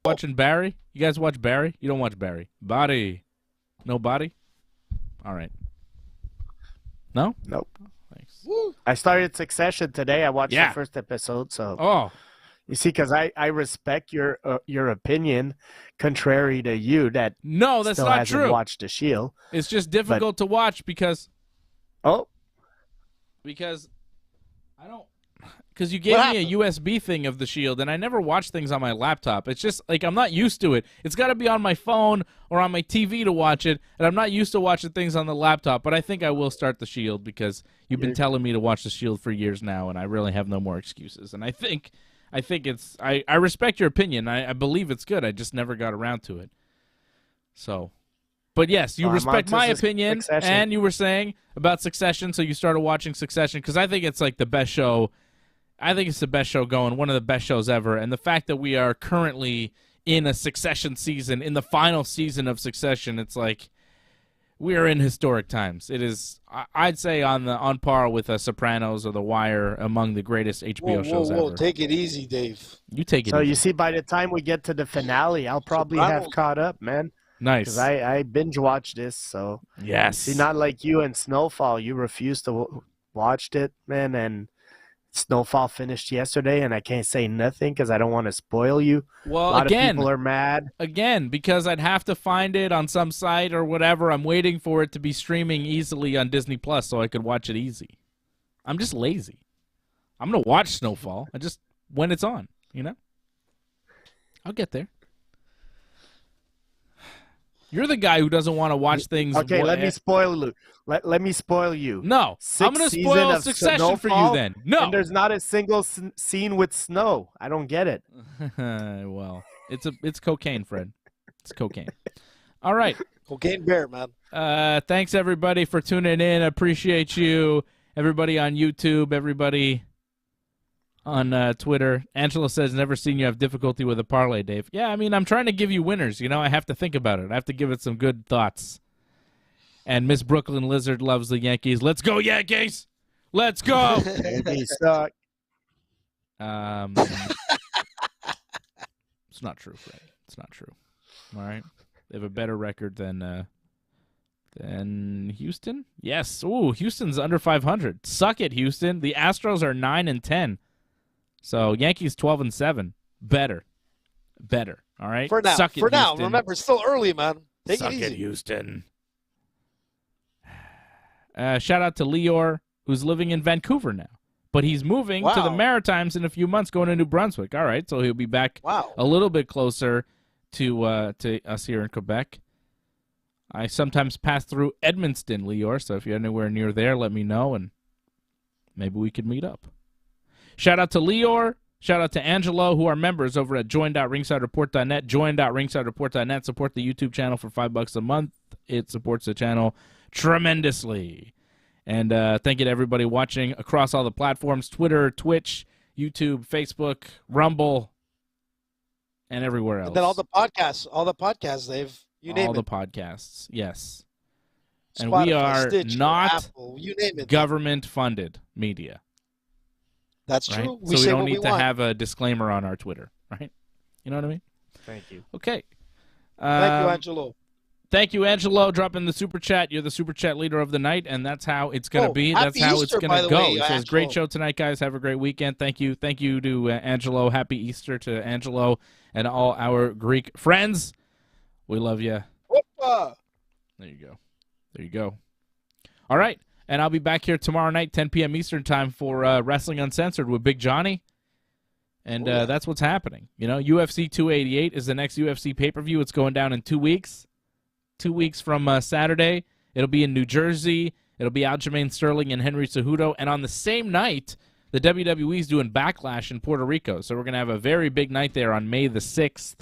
watching Barry. You guys watch Barry? You don't watch Barry. Body. No body? All right. No? Nope. Thanks. Woo. I started Succession today. I watched the first episode, so. Oh. You see, because I respect your opinion, contrary to you that no, that's still not hasn't true. Watched The Shield. It's just difficult to watch because I don't. Because you gave me a USB thing of The Shield, and I never watch things on my laptop. It's just I'm not used to it. It's got to be on my phone or on my TV to watch it, and I'm not used to watching things on the laptop. But I think I will start The Shield because you've been telling me to watch The Shield for years now, and I really have no more excuses. And I think it's I respect your opinion. I believe it's good. I just never got around to it. So, but yes, you respect my opinion, and you were saying about Succession, so you started watching Succession because I think it's the best show. I think it's the best show going, one of the best shows ever. And the fact that we are currently in a Succession season, in the final season of Succession, it's we are in historic times. It is, I'd say, on par with Sopranos or The Wire, among the greatest HBO shows ever. Take it easy, Dave. You take it so easy. You see, by the time we get to the finale, I'll probably have caught up, man. Nice. Because I binge watched this, so. Yes. See, not like you and Snowfall. You refused to watch it, man, and Snowfall finished yesterday, and I can't say nothing because I don't want to spoil you. Well, a lot of people are mad. Again, because I'd have to find it on some site or whatever. I'm waiting for it to be streaming easily on Disney Plus so I could watch it easy. I'm just lazy. I'm going to watch Snowfall. When it's on, I'll get there. You're the guy who doesn't want to watch things. Okay, let me spoil you. Let me spoil you. No, I'm going to spoil Succession for you then. No. And there's not a single scene with snow. I don't get it. Well, it's cocaine, Fred. It's cocaine. All right. Cocaine bear, man. Thanks, everybody, for tuning in. Appreciate you. Everybody on YouTube, everybody on Twitter. Angela says, never seen you have difficulty with a parlay, Dave. Yeah, I mean, I'm trying to give you winners. I have to think about it. I have to give it some good thoughts. And Miss Brooklyn Lizard loves the Yankees. Let's go, Yankees! Let's go! Yankees suck. It's not true, Fred. It's not true. All right. They have a better record than Houston. Yes. Ooh, Houston's under 500. Suck it, Houston. The Astros are 9-10. So Yankees 12-7. Better. All right. For now. Suck it, For now. Houston. Remember, it's still early, man. Take Suck it easy. it, Houston. Shout out to Lior, who's living in Vancouver now. But he's moving to the Maritimes in a few months, going to New Brunswick. All right, so he'll be back a little bit closer to us here in Quebec. I sometimes pass through Edmundston, Lior, so if you're anywhere near there, let me know, and maybe we could meet up. Shout out to Lior. Shout out to Angelo, who are members over at join.ringsidereport.net. Join.ringsidereport.net. Support the YouTube channel for $5 a month. It supports the channel tremendously. And thank you to everybody watching across all the platforms, Twitter, Twitch, YouTube, Facebook, Rumble, and everywhere else. And then all the podcasts, Dave. You name it. All the podcasts, yes. And Spotify, we are Stitcher, not Apple, you name it. government-funded media. That's right? true. So we don't need to have a disclaimer on our Twitter, right? You know what I mean? Thank you. Okay. Thank you, Angelo. Thank you, Angelo. Drop in the super chat. You're the super chat leader of the night, and that's how it's going to be. That's how it's going to go. He says, great show tonight, guys. Have a great weekend. Thank you. Thank you to Angelo. Happy Easter to Angelo and all our Greek friends. We love you. Whoopa. There you go. There you go. All right. And I'll be back here tomorrow night, 10 p.m. Eastern time for Wrestling Uncensored with Big Johnny. And that's what's happening. You know, UFC 288 is the next UFC pay-per-view. It's going down in 2 weeks. 2 weeks from Saturday. It'll be in New Jersey. It'll be Aljamain Sterling and Henry Cejudo. And on the same night, the WWE is doing Backlash in Puerto Rico. So we're going to have a very big night there on May the 6th.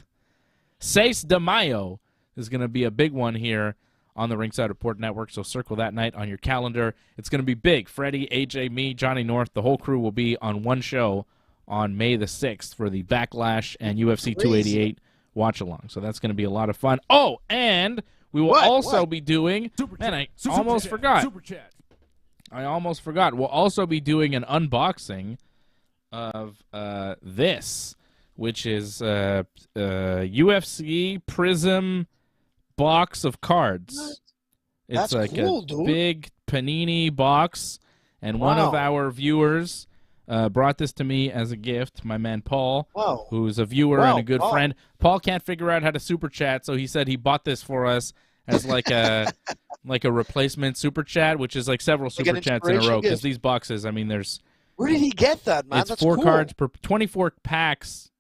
6 de Mayo is going to be a big one here on the Ringside Report Network. So circle that night on your calendar. It's going to be big. Freddie, AJ, me, Johnny North, the whole crew will be on one show on May the 6th for the Backlash and UFC 288 watch-along. So that's going to be a lot of fun. Oh, and we will also be doing... I almost forgot. I almost forgot. We'll also be doing an unboxing of this, which is UFC Prism box of cards. It's like a big Panini box, and one of our viewers brought this to me as a gift, my man Paul, who's a viewer and a good friend. Paul can't figure out how to super chat, so he said he bought this for us as like a replacement super chat, which is like several super chats in a row, because these boxes, I mean, there's... Where did he get that, man? It's 4 cards per 24 packs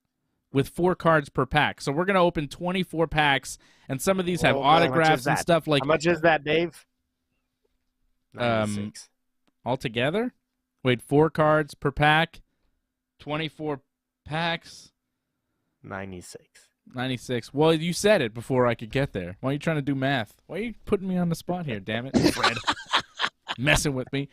with 4 cards per pack. So we're going to open 24 packs, and some of these have autographs and stuff like... How much is that, Dave? 96. Altogether? Wait, 4 cards per pack, 24 packs. 96. 96. Well, you said it before I could get there. Why are you trying to do math? Why are you putting me on the spot here, damn it, Fred? Messing with me.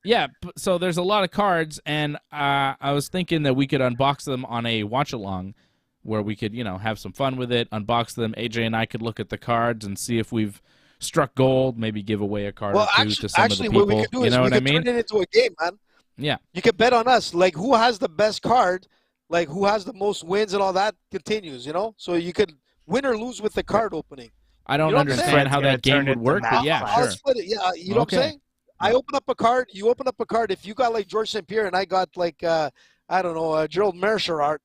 Yeah, so there's a lot of cards, and I was thinking that we could unbox them on a watch-along where we could, you know, have some fun with it, unbox them. AJ and I could look at the cards and see if we've struck gold, maybe give away a card or two to some of the people. What we could do you know is what I we mean? could turn it into a game, man. Yeah. You can bet on us. Like, who has the best card, like, who has the most wins and all that continues, you know? So you could win or lose with the card opening. I don't understand how that game would work, but yeah, I'll sure. split it. Yeah, you know what I'm saying? I open up a card. You open up a card. If you got, like, George St. Pierre and I got, like, I don't know, Gerald Mershart,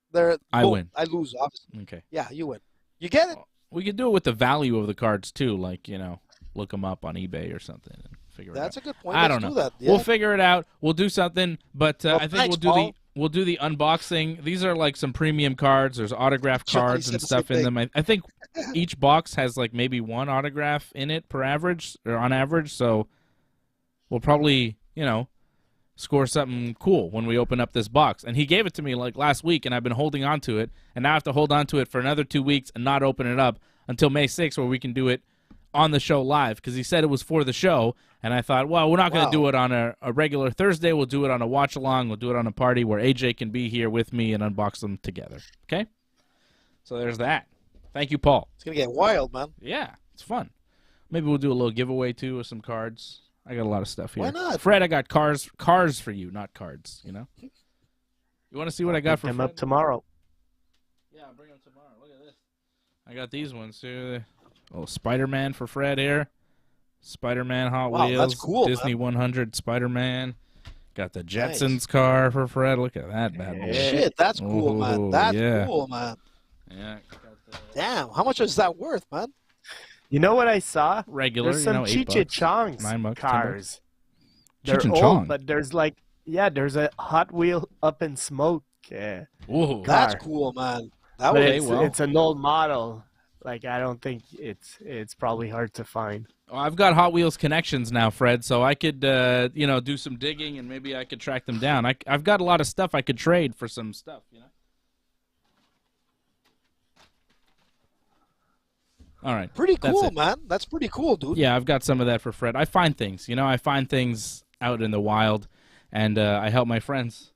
I win. I lose, obviously. Okay. Yeah, you win. You get it? We could do it with the value of the cards, too, like, you know, look them up on eBay or something and figure it out. That's a good point. I don't know. Do that. Yeah. We'll figure it out. We'll do something, but I think we'll do the unboxing. These are like some premium cards. There's autograph cards and stuff in them. I think each box has like maybe 1 autograph in it per average or on average. So we'll probably, you know, score something cool when we open up this box. And he gave it to me like last week, and I've been holding on to it, and now I have to hold on to it for another 2 weeks and not open it up until May 6th, where we can do it on the show live, because he said it was for the show, and I thought, well, we're not going to do it on a regular Thursday. We'll do it on a watch-along. We'll do it on a party where AJ can be here with me and unbox them together. Okay? So there's that. Thank you, Paul. It's going to get wild, man. Yeah, it's fun. Maybe we'll do a little giveaway, too, with some cards. I got a lot of stuff here. Why not? Fred, I got cars for you, not cards, you know? You want to see what I got for Pick them Fred? up tomorrow. Yeah, I'll bring them tomorrow. Look at this. I got these ones too. Oh, Spider-Man for Fred here. Spider-Man Hot Wow, Wheels. that's cool, Disney man. 100 Spider-Man. Got the Jetsons car for Fred. Look at that bad boy. Shit, that's cool, man. Oh, That's yeah. cool, man. Yeah. Got the Damn, how much is that worth, man? You know what I saw? regular, There's some $8. Cheech and Chong's $9, $10. cars. Cheech They're and old, Chong. but there's there's a Hot Wheel up in smoke. Yeah. Whoa. That's Car. cool, man. That But was it's an old model. Like, I don't think it's probably hard to find. Oh, I've got Hot Wheels connections now, Fred, so I could, do some digging and maybe I could track them down. I've got a lot of stuff I could trade for some stuff, All right. pretty that's cool, it. man. That's pretty cool, dude. Yeah, I've got some of that for Fred. I find things, I find things out in the wild, and I help my friends.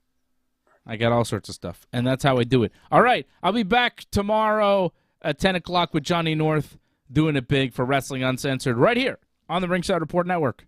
I got all sorts of stuff, and that's how I do it. All right, I'll be back tomorrow at 10 o'clock with Johnny North, doing it big for Wrestling Uncensored right here on the Ringside Report Network.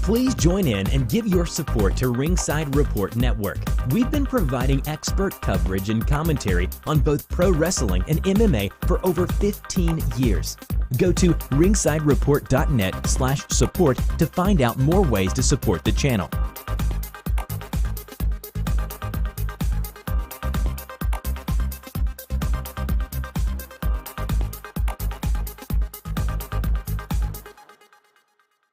Please join in and give your support to Ringside Report Network. We've been providing expert coverage and commentary on both pro wrestling and MMA for over 15 years. Go to ringsidereport.net/support to find out more ways to support the channel.